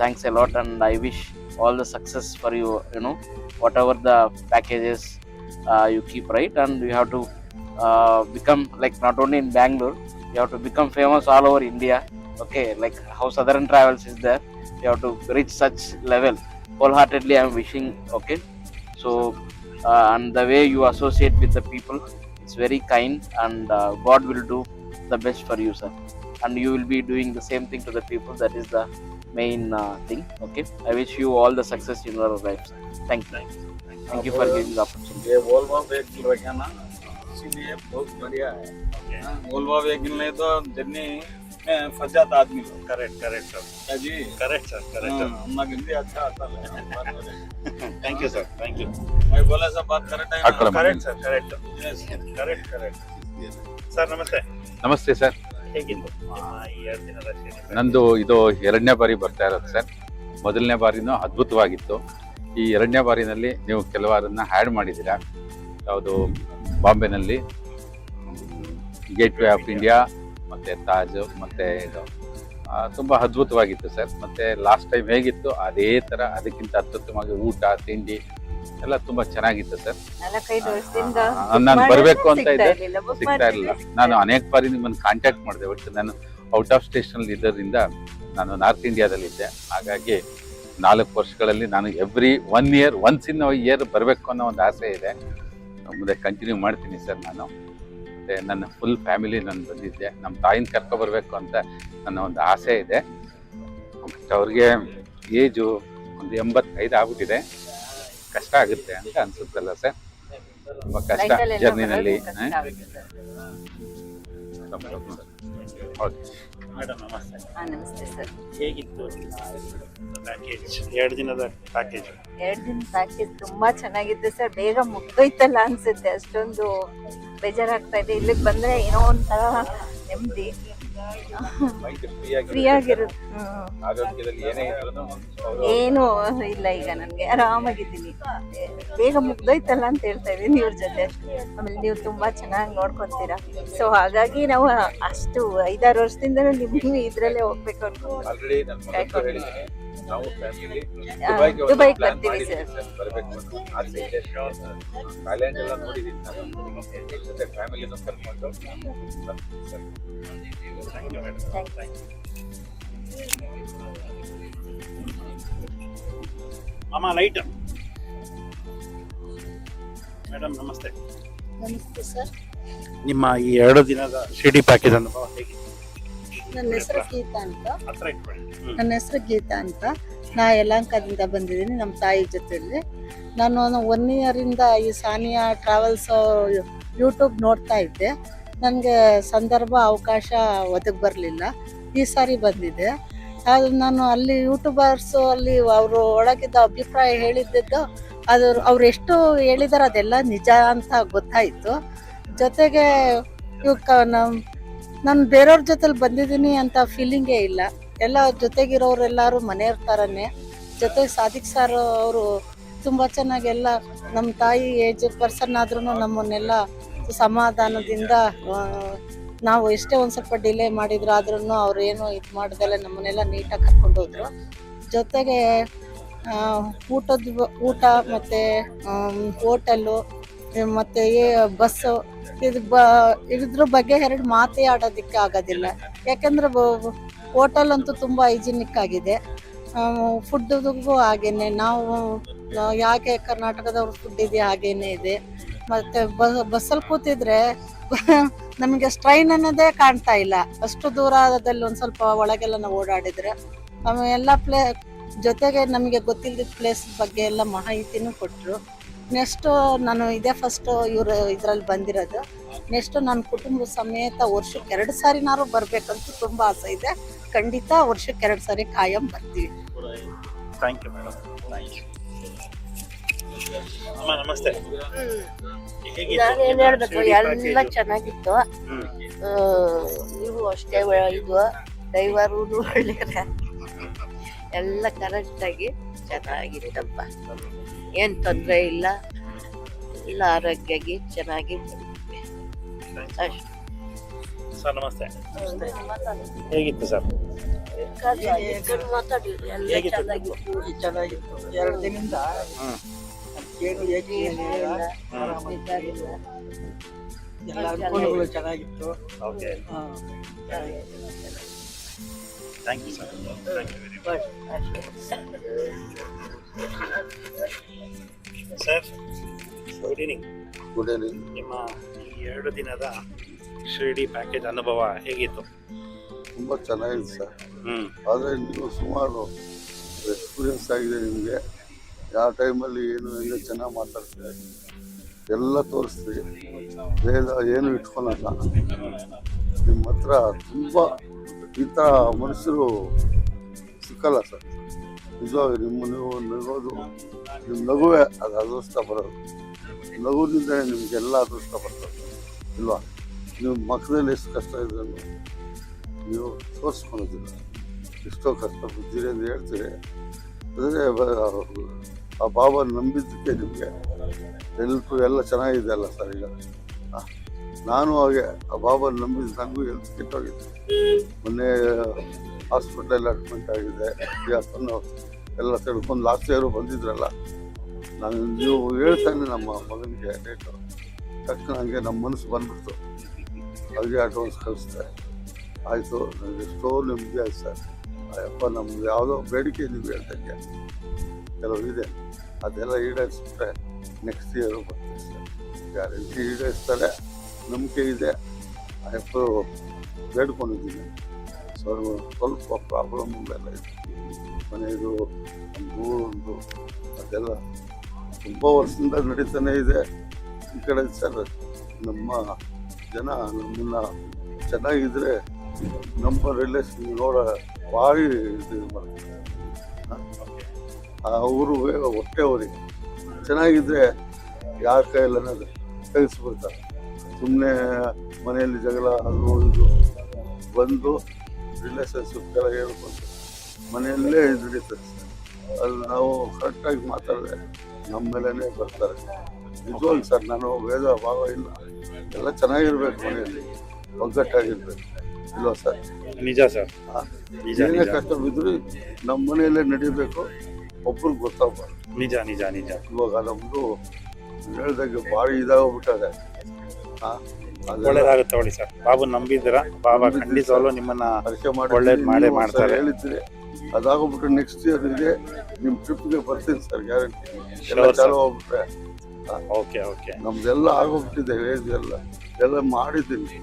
Thanks a lot, and I wish all the success for you. Whatever the packages you keep, right, and you have to become, like, not only in Bangalore, you have to become famous all over India. Okay, like how Southern Travels is there, you have to reach such level. Wholeheartedly I am wishing. Okay, so and the way you associate with the people, it's very kind, and God will do the best for you, sir, and you will be doing the same thing to the people. That is the main thing. Okay, I wish you all the success in your life, sir. Thank you for giving the opportunity. ये Volvo vehicle रखा ना, इसीलिए बहुत बढ़िया है. Volvo vehicle नहीं तो journey मैं फजात आदमी हूँ। करेक्ट करेक्ट सर, क्या जी? Correct sir, correct sir. हम हिंदी अच्छा आता है। Thank you sir, thank you. मैं बोला सब बात करेक्ट है ना? Correct sir, correct correct correct sir ನಮಸ್ತೆ. ನಮಸ್ತೆ ಸರ್. ಹೇಗಿತ್ತು ಈ 2 ದಿನದ ಶಿರ್ಡಿ? ನಂದು ಇದು 2ನೇ ಬಾರಿ ಬರ್ತಾ ಇರೋದು ಸರ್. ಮೊದಲನೇ ಬಾರಿನೂ ಅದ್ಭುತವಾಗಿತ್ತು. ಈ 2ನೇ ಬಾರಿನಲ್ಲಿ ನೀವು ಕೆಲವರನ್ನ ಆ್ಯಡ್ ಮಾಡಿದ್ದೀರಾ. ಯಾವುದು ಬಾಂಬೆನಲ್ಲಿ ಗೇಟ್ ವೇ ಆಫ್ ಇಂಡಿಯಾ ಮತ್ತು ತಾಜ್ ಮತ್ತು ಇದು ತುಂಬ ಅದ್ಭುತವಾಗಿತ್ತು ಸರ್. ಮತ್ತು ಲಾಸ್ಟ್ ಟೈಮ್ ಹೇಗಿತ್ತು ಅದೇ ಥರ ಅದಕ್ಕಿಂತ ಅತ್ಯುತ್ತಮವಾಗಿ ಊಟ ತಿಂಡಿ ಎಲ್ಲ ತುಂಬ ಚೆನ್ನಾಗಿತ್ತು ಸರ್. 4-5 ವರ್ಷದಿಂದ ನಾನು ಬರಬೇಕು ಅಂತ ಇದ್ದೆ, ಸಿಗ್ತಾ ಇರಲಿಲ್ಲ. ನಾನು ಅನೇಕ ಬಾರಿ ನಿಮ್ಮನ್ನು ಕಾಂಟ್ಯಾಕ್ಟ್ ಮಾಡಿದೆ, ಬಟ್ ನಾನು ಔಟ್ ಆಫ್ ಸ್ಟೇಷನಲ್ಲಿ ಇದ್ದರಿಂದ ನಾನು ನಾರ್ತ್ ಇಂಡಿಯಾದಲ್ಲಿದ್ದೆ. ಹಾಗಾಗಿ 4 ವರ್ಷಗಳಲ್ಲಿ ನಾನು every 1 year once in year ಬರಬೇಕು ಅನ್ನೋ ಒಂದು ಆಸೆ ಇದೆ. ಮುಂದೆ ಕಂಟಿನ್ಯೂ ಮಾಡ್ತೀನಿ ಸರ್ ನಾನು. ಮತ್ತು ನನ್ನ ಫುಲ್ ಫ್ಯಾಮಿಲಿ ನಾನು ಬಂದಿದ್ದೆ, ನಮ್ಮ ತಾಯಿನ ಕರ್ಕೊಬರ್ಬೇಕು ಅಂತ ನನ್ನ ಒಂದು ಆಸೆ ಇದೆ. ಬಟ್ ಅವ್ರಿಗೆ ಏಜು ಒಂದು 85 ಆಗ್ಬಿಟ್ಟಿದೆ. ಕಷ್ಟ ಆಗುತ್ತೆ ಅಂತ ಅನ್ಸುತ್ತಲ್ಲ ಸರ್? ತುಂಬ ಕಷ್ಟ ಜರ್ನಿನಲ್ಲಿ. ಮೇಡಮ್ ನಮಸ್ತೆ. ನಮಸ್ತೆ ಸರ್. ಹೇಗಿತ್ತು ಪ್ಯಾಕೇಜ್? 2 ದಿನದ ಪ್ಯಾಕೇಜ್. 2 ದಿನ ಪ್ಯಾಕೇಜ್ ತುಂಬಾ ಚೆನ್ನಾಗಿತ್ತು ಸರ್. ಬೇಗ ಮುಗ್ದೋಯ್ತಲ್ಲ ಅನ್ಸುತ್ತೆ, ಅಷ್ಟೊಂದು ಬೇಜಾರಾಗ್ತಾ ಇದೆ. ಇಲ್ಲಿಗೆ ಬಂದ್ರೆ ಏನೋ ಒಂಥರ ನೆಮ್ಮದಿ, ಫ್ರೀ ಆಗಿರುತ್ತೆ. ಏನು ಇಲ್ಲ, ಈಗ ನನಗೆ ಆರಾಮಾಗಿದ್ದೀನಿ. ಬೇಗ ಮುಗ್ದೋಯ್ತಲ್ಲ ಅಂತ ಹೇಳ್ತಾ ಇದ್ದೀನಿ ಇವ್ರ ಜೊತೆ. ಆಮೇಲೆ ನೀವು ತುಂಬಾ ಚೆನ್ನಾಗಿ ನೋಡ್ಕೊಂತೀರಾ. ಸೊ ಹಾಗಾಗಿ ನಾವು ಅಷ್ಟು 5-6 ವರ್ಷದಿಂದ ನಿಮ್ಗೆ ಇದ್ರಲ್ಲೇ ಹೋಗ್ಬೇಕು ಅನ್ಕೊಂಡು ನಾವು ಫ್ಯಾಮಿಲಿ ದುಬೈಗೆ ಬರ್ತೀವಿ ಸರ್. ಥಾಯ್ಲ್ಯಾಂಡ್ ಎಲ್ಲ ನೋಡಿದ್ದೀನಿ ನಾನು. ಜೊತೆ ಫ್ಯಾಮಿಲಿನೂ ಕರ್ಕೊಂಡು ಸರ್. ಮಾಮ ಲೈಟ್. ಮೇಡಮ್ ನಮಸ್ತೆ. ನಮಸ್ತೆ ಸರ್. ನಿಮ್ಮ ಈ 2 ದಿನದ ಶಿರ್ಡಿ ಪ್ಯಾಕೇಜ್ ಅನುಭವ ಹೇಗಿತ್ತು? ನನ್ನ ಹೆಸರು ಗೀತಾ ಅಂತ. ಹತ್ರ ಇಟ್ಕೊಳ್ಳಿ. ನನ್ನ ಹೆಸರು ಗೀತಾ ಅಂತ. ನಾ ಯಲಹಂಕದಿಂದ ಬಂದಿದ್ದೀನಿ ನಮ್ಮ ತಾಯಿ ಜೊತೆಯಲ್ಲಿ. ನಾನು 1 ಇಯರಿಂದ ಈ ಸಾನಿಯಾ ಟ್ರಾವೆಲ್ಸ್ ಯೂಟ್ಯೂಬ್ ನೋಡ್ತಾ ಇದ್ದೆ. ನನಗೆ ಸಂದರ್ಭ ಅವಕಾಶ ಒದಗಿ ಬರಲಿಲ್ಲ. ಈ ಸಾರಿ ಬಂದಿದ್ದೆ. ಅದು ನಾನು ಅಲ್ಲಿ ಯೂಟ್ಯೂಬರ್ಸು ಅಲ್ಲಿ ಅವರು ಒಳಗಿದ್ದ ಅಭಿಪ್ರಾಯ ಹೇಳಿದ್ದು ಅದು ಅವ್ರು ಎಷ್ಟು ಹೇಳಿದಾರೆ ಅದೆಲ್ಲ ನಿಜ ಅಂತ ಗೊತ್ತಾಯಿತು. ಜೊತೆಗೆ ಇವಕ್ಕ ನಾನು ಬೇರೆಯವ್ರ ಜೊತೆಲಿ ಬಂದಿದ್ದೀನಿ ಅಂತ ಫೀಲಿಂಗೇ ಇಲ್ಲ. ಎಲ್ಲ ಜೊತೆಗಿರೋರೆಲ್ಲರೂ ಮನೆಯವ್ರ ಥರನೇ. ಜೊತೆಗೆ ಸಾದಿಕ್ ಸರ್ ಅವರು ತುಂಬ ಚೆನ್ನಾಗಿ ಎಲ್ಲ ನಮ್ಮ ತಾಯಿ ಏಜ್ ಪರ್ಸನ್ ಆದ್ರೂ ನಮ್ಮನ್ನೆಲ್ಲ ಸಮಾಧಾನದಿಂದ ನಾವು ಎಷ್ಟೇ ಒಂದು ಸ್ವಲ್ಪ ಡಿಲೇ ಮಾಡಿದ್ರು ಆದ್ರೂ ಅವ್ರು ಏನು ಇದು ಮಾಡ್ದಲೆ ನಮ್ಮನ್ನೆಲ್ಲ ನೀಟಾಗಿ ಕರ್ಕೊಂಡು ಹೋದ್ರು. ಜೊತೆಗೆ ಊಟ ಮತ್ತು ಹೋಟೆಲ್ಲು ಮತ್ತು ಬಸ್ಸು ಇದ್ರ ಬಗ್ಗೆ 2 ಮಾತೇ ಆಡೋದಕ್ಕೆ ಆಗೋದಿಲ್ಲ. ಯಾಕೆಂದರೆ ಹೋಟೆಲ್ ಅಂತೂ ತುಂಬ ಹೈಜಿನಿಕ್ ಆಗಿದೆ. ಫುಡ್ಡಿಗೂ ಹಾಗೇನೆ ನಾವು ಯಾಕೆ ಕರ್ನಾಟಕದವ್ರ ಫುಡ್ ಇದೆ ಹಾಗೇನೆ ಇದೆ. ಮತ್ತು ಬಸ್ಸಲ್ಲಿ ಕೂತಿದ್ರೆ ನಮಗೆ ಸ್ಟ್ರೈನ್ ಅನ್ನೋದೇ ಕಾಣ್ತಾ ಇಲ್ಲ. ಅಷ್ಟು ದೂರದಲ್ಲಿ ಒಂದು ಸ್ವಲ್ಪ ಒಳಗೆಲ್ಲ ನಾವು ಓಡಾಡಿದ್ರೆ ಎಲ್ಲ ಜೊತೆಗೆ ನಮಗೆ ಗೊತ್ತಿಲ್ಲದ ಪ್ಲೇಸ್ ಬಗ್ಗೆ ಎಲ್ಲ ಮಾಹಿತಿನೂ ಕೊಟ್ಟರು. ನೆಕ್ಸ್ಟು ನಾನು ಇದೇ ಫಸ್ಟು ಇವರು ಇದರಲ್ಲಿ ಬಂದಿರೋದು. ನೆಕ್ಸ್ಟು ನನ್ನ ಕುಟುಂಬ ಸಮೇತ ವರ್ಷಕ್ಕೆ 2 ಸಾರಿನಾರು ಬರಬೇಕಂತ ತುಂಬ ಆಸೆ ಇದೆ. ಖಂಡಿತ ವರ್ಷಕ್ಕೆ 2 ಸಾರಿ ಕಾಯಂ ಬರ್ತೀವಿ. Thank you madam. Thank you. ಅಮ್ಮ ನಮಸ್ತೆ. ನಾನೇನ್ ಹೇಳ್ಬೇಕು, ಎಲ್ಲ ಚೆನ್ನಾಗಿತ್ತು. ನೀವು ಅಷ್ಟೇ ಇದು ಡ್ರೈವರು ಒಳ್ಳೆಯ ಎಲ್ಲ ಕರೆಕ್ಟಾಗಿ ಚೆನ್ನಾಗಿತ್ತಪ್ಪ. ಏನು ತೊಂದರೆ ಇಲ್ಲ. ಎಲ್ಲ ಆರೋಗ್ಯವಾಗಿ ಚೆನ್ನಾಗಿ ಅಷ್ಟೇ. ಸರ್ ನಮಸ್ತೆ. ಹೇಗಿತ್ತು ಸರ್? ಮಾತಾಡಿದ್ರು ಎಲ್ಲ ಚೆನ್ನಾಗಿತ್ತು. 2 ದಿನದಿಂದ ಏನು ಏನಿಲ್ಲ, ಎಲ್ಲ ಅನುಕೂಲಗಳು ಚೆನ್ನಾಗಿತ್ತು. Okay, thank you sir. Thank you very much. Sir good evening. Good evening. ನಿಮ್ಮ ಈ 2 ದಿನದ ಶಿರ್ಡಿ ಪ್ಯಾಕೇಜ್ ಅನುಭವ ಹೇಗಿತ್ತು? ತುಂಬ ಚೆನ್ನಾಗಿದೆ ಸರ್. ಆದರೆ ನೀವು ಸುಮಾರು ಎಕ್ಸ್ಪೀರಿಯನ್ಸ್ ಆಗಿದೆ ನಿಮಗೆ. ಯಾವ ಟೈಮಲ್ಲಿ ಏನು ಎಲ್ಲ ಚೆನ್ನಾಗಿ ಮಾತಾಡ್ತೀರಿ, ಎಲ್ಲ ತೋರಿಸ್ತೀರಿ, ಬೇಗ ಏನು ಇಟ್ಕೊಳಲ್ಲ. ನಿಮ್ಮ ಹತ್ರ ತುಂಬ ಈ ಥರ ಮನುಷ್ಯರು ಸಿಕ್ಕಲ್ಲ ಸರ್. ನಿಜವಾಗಿ ನೀವು ನಗೋದು, ನಿಮ್ಮ ನಗುವೇ ಅದು ಅದೃಷ್ಟ ಬರೋದು. ನಗುವಿನಿಂದ ನಿಮಗೆಲ್ಲ ಅದೃಷ್ಟ ಬರ್ತದೆ ಇಲ್ವಾ? ನೀವು ಮಕ್ಕಳಲ್ಲಿ ಎಷ್ಟು ಕಷ್ಟ ಇದೆ ನೀವು ತೋರಿಸ್ಕೊಳೋದಿಲ್ಲ. ಎಷ್ಟೋ ಕಷ್ಟ ಬಿದ್ದಿರಿ ಅಂತ ಹೇಳ್ತೀರಿ. ಅಂದರೆ ಆ ಬಾಬಾ ನಂಬಿದ್ದಕ್ಕೆ ನಿಮಗೆ ಎಲ್ರು ಎಲ್ಲ ಚೆನ್ನಾಗಿದೆ ಅಲ್ಲ ಸರ್. ಈಗ ನಾನು ಹಾಗೆ ಆ ಬಾಬಾ ನಂಬಿದ್ದು ನನಗೂ ಹೆಲ್ತ್ ಕೆಟ್ಟೋಗಿದೆ. ಮೊನ್ನೆ ಹಾಸ್ಪಿಟಲ್ ಅಡ್ಮಿಟ್ ಆಗಿದೆ. ಎಲ್ಲ ತಿಳ್ಕೊಂಡು ಲಾಸ್ಟ್ ಇಯರು ಬಂದಿದ್ರಲ್ಲ, ನಾನು ನೀವು ಹೇಳ್ತಾನೆ ನಮ್ಮ ಮಗನಿಗೆ ಡೇಟು ತಕ್ಕ ನನಗೆ ನಮ್ಮ ಮನಸ್ಸು ಬಂದ್ಬಿಡ್ತು. ಹಾಗೆ ಅಡ್ವಾನ್ಸ್ ಕಳಿಸ್ದೆ. ಆಯಿತು, ನನಗೆ ಎಷ್ಟೋ ನೆಮ್ಮದಿ ಆಯ್ತು ಸರ್. ಅಯ್ಯಪ್ಪ ನಮ್ದು ಯಾವುದೋ ಬೇಡಿಕೆ ನೀವು ಹೇಳ್ದಂಗೆ ಕೆಲವು ಇದೆ, ಅದೆಲ್ಲ ಈಡೇರಿಸ್ಬಿಟ್ರೆ ನೆಕ್ಸ್ಟ್ ಇಯರು ಬರ್ತೀವಿ ಸರ್. ಗ್ಯಾರಂಟಿ ಈಡೇರಿಸ್ತಾರೆ, ನಂಬಿಕೆ ಇದೆ. ಅಯ್ಯಪ್ಪರು ಬೇಡ್ಕೊಂಡಿದ್ದೀನಿ. ಸ್ವಲ್ಪ ಪ್ರಾಬ್ಲಮ್ ಎಲ್ಲ ಇದೆ. ಮನೆಯದು ಒಂದು ಅದೆಲ್ಲ ತುಂಬ ವರ್ಷದಿಂದ ನಡೀತಾನೆ ಇದೆ. ಈ ಕಡೆ ಸರ್ ನಮ್ಮ ಜನ ನಮ್ಮನ್ನ ಚೆನ್ನಾಗಿದ್ರೆ ನಮ್ಮ ರಿಲೇಷನ್ ನೋಡ ಭಾರಿ ಇದು ಮಾಡ್ತಾರೆ. ಅವರು ಹೊಟ್ಟೆ ಅವರಿಗೆ ಚೆನ್ನಾಗಿದ್ರೆ ಯಾರ ಕೈಯಲ್ಲಿ ಅನ್ನೋದು ತೆಗೆಸ್ಬಿಡ್ತಾರೆ. ಸುಮ್ಮನೆ ಮನೆಯಲ್ಲಿ ಜಗಳ ಅದು ಇದು ಬಂದು ರಿಲೇಷನ್ಶಿಪ್ ಎಲ್ಲ ಹೇಳ್ಕೊಂಡು ಮನೆಯಲ್ಲೇ ನಡೀತದೆ ಸರ್. ಅದು ನಾವು ಕರೆಕ್ಟಾಗಿ ಮಾತಾಡಿದ್ರೆ ನಮ್ಮ ಮೇಲೇ ಬರ್ತಾರೆ. ನಿಜವಾಗಿ ಸರ್, ನಾನು ಭೇದ ಭಾವ ಇಲ್ಲ, ಎಲ್ಲ ಚೆನ್ನಾಗಿರ್ಬೇಕು, ಮನೆಯಲ್ಲಿ ಒಗ್ಗಟ್ಟಾಗಿರ್ಬೇಕು ಇಲ್ವಾ ಸರ್? ನಿಜ ಸರ್. ಏನೇ ಕಷ್ಟ ಬಿದ್ದರೂ ನಮ್ಮ ಮನೆಯಲ್ಲೇ ನಡೀಬೇಕು, ಒಬ್ರಿಗೆ ಗೊತ್ತಾಗಬಾರ್ದು. ನಿಜ ನಿಜ ನಿಜ. ಇವಾಗ ನಮ್ಮದು ಹೇಳ್ದಾಗೆ ಭಾರಿ ಇದಾಗೋಗ್ಬಿಟ್ಟದೆ. ಒಳ್ಳೇದಾಗುತ್ತೆ ನೋಡಿ ಸರ್. ಬಾಬು ನಂಬಿದ್ದೀರಾ, ಬಾಬಾ ಖಂಡಿತವಾಗ್ಲೂ ನಿಮ್ಮನ್ನ ಒಳ್ಳೇದು ಮಾಡೇ ಮಾಡ್ತಾರೆ. ಹೇಳಿದ್ರಿ ಅದಾಗೋಗ್ಬಿಟ್ರೆ ನೆಕ್ಸ್ಟ್ ಇಯರ್ ಇದೆ ನಿಮ್ಮ ಟ್ರಿಪ್ಗೆ ಬರ್ತೀನಿ ಸರ್, ಗ್ಯಾರಂಟಿ. ಎಲ್ಲ ಚಾಲು ಹೋಗ್ಬಿಟ್ರೆ ಓಕೆ ಓಕೆ. ನಮ್ದೆಲ್ಲ ಆಗೋಗ್ಬಿಟ್ಟಿದೆ. ಏಜ್ ಎಲ್ಲ ಮಾಡಿದ್ದೀನಿ.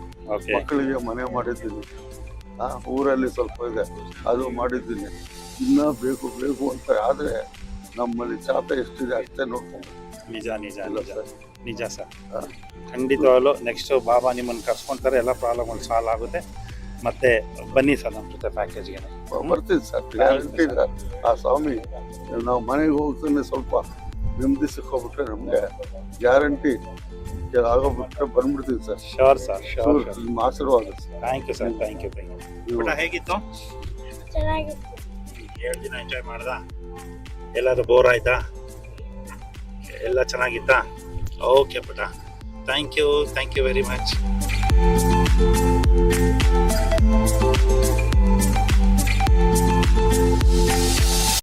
ಮಕ್ಕಳಿಗೆ ಮನೆ ಮಾಡಿದ್ದೀನಿ. ಊರಲ್ಲಿ ಸ್ವಲ್ಪ ಇದೆ, ಅದು ಮಾಡಿದ್ದೀನಿ. ಇನ್ನೂ ಬೇಕು ಬೇಕು ಅಂತ ಆದರೆ ನಮ್ಮಲ್ಲಿ ಚಾತ ಎಷ್ಟಿದೆ ಅಷ್ಟೇ ನೋಡ್ಕೊಂಡು. ನಿಜ ನಿಜ ನಿಜ ಸರ್. ಖಂಡಿತವಾಗ್ಲೂ ನೆಕ್ಸ್ಟ್ ಬಾಬಾ ನಿಮ್ಮನ್ನು ಕರ್ಸ್ಕೊಂತಾರೆ, ಎಲ್ಲ ಪ್ರಾಬ್ಲಮ್ಗಳು ಸಾಲ್ವ್ ಆಗುತ್ತೆ. ಮತ್ತೆ ಬನ್ನಿ ಸರ್ ನಮ್ಮ ಜೊತೆ ಪ್ಯಾಕೇಜ್ಗೆ. ಬರ್ತೀನಿ ಸರ್, ಗ್ಯಾರಂಟಿ ಸರ್. ಆ ಸ್ವಾಮಿ ನಾವು ಮನೆಗೆ ಹೋಗ್ತಾನೆ ಸ್ವಲ್ಪ ನೆಮ್ಮದಿ ಸಿಕ್ಕೋಬಿಟ್ರೆ ನಮಗೆ ಗ್ಯಾರಂಟಿ ಆಗೋಗ್ಬಿಟ್ರೆ ಬಂದ್ಬಿಡ್ತೀವಿ ಸರ್. Sure sir, sure. ನಿಮ್ಮ ಆಶೀರ್ವಾದ sir. Thank you sir, thank you. ಊಟ ಹೇಗಿತ್ತು? ಚೆನ್ನಾಗಿತ್ತು. 7 ದಿನ ಎಂಜಾಯ್ ಮಾಡ್ದ? ಎಲ್ಲಾದ್ರೂ ಬೋರ್ ಆಯ್ತಾ? ಎಲ್ಲ ಚೆನ್ನಾಗಿತ್ತಾ? ಓಕೆ ಪುಟ, ಥ್ಯಾಂಕ್ ಯು ವೆರಿ ಮಚ್.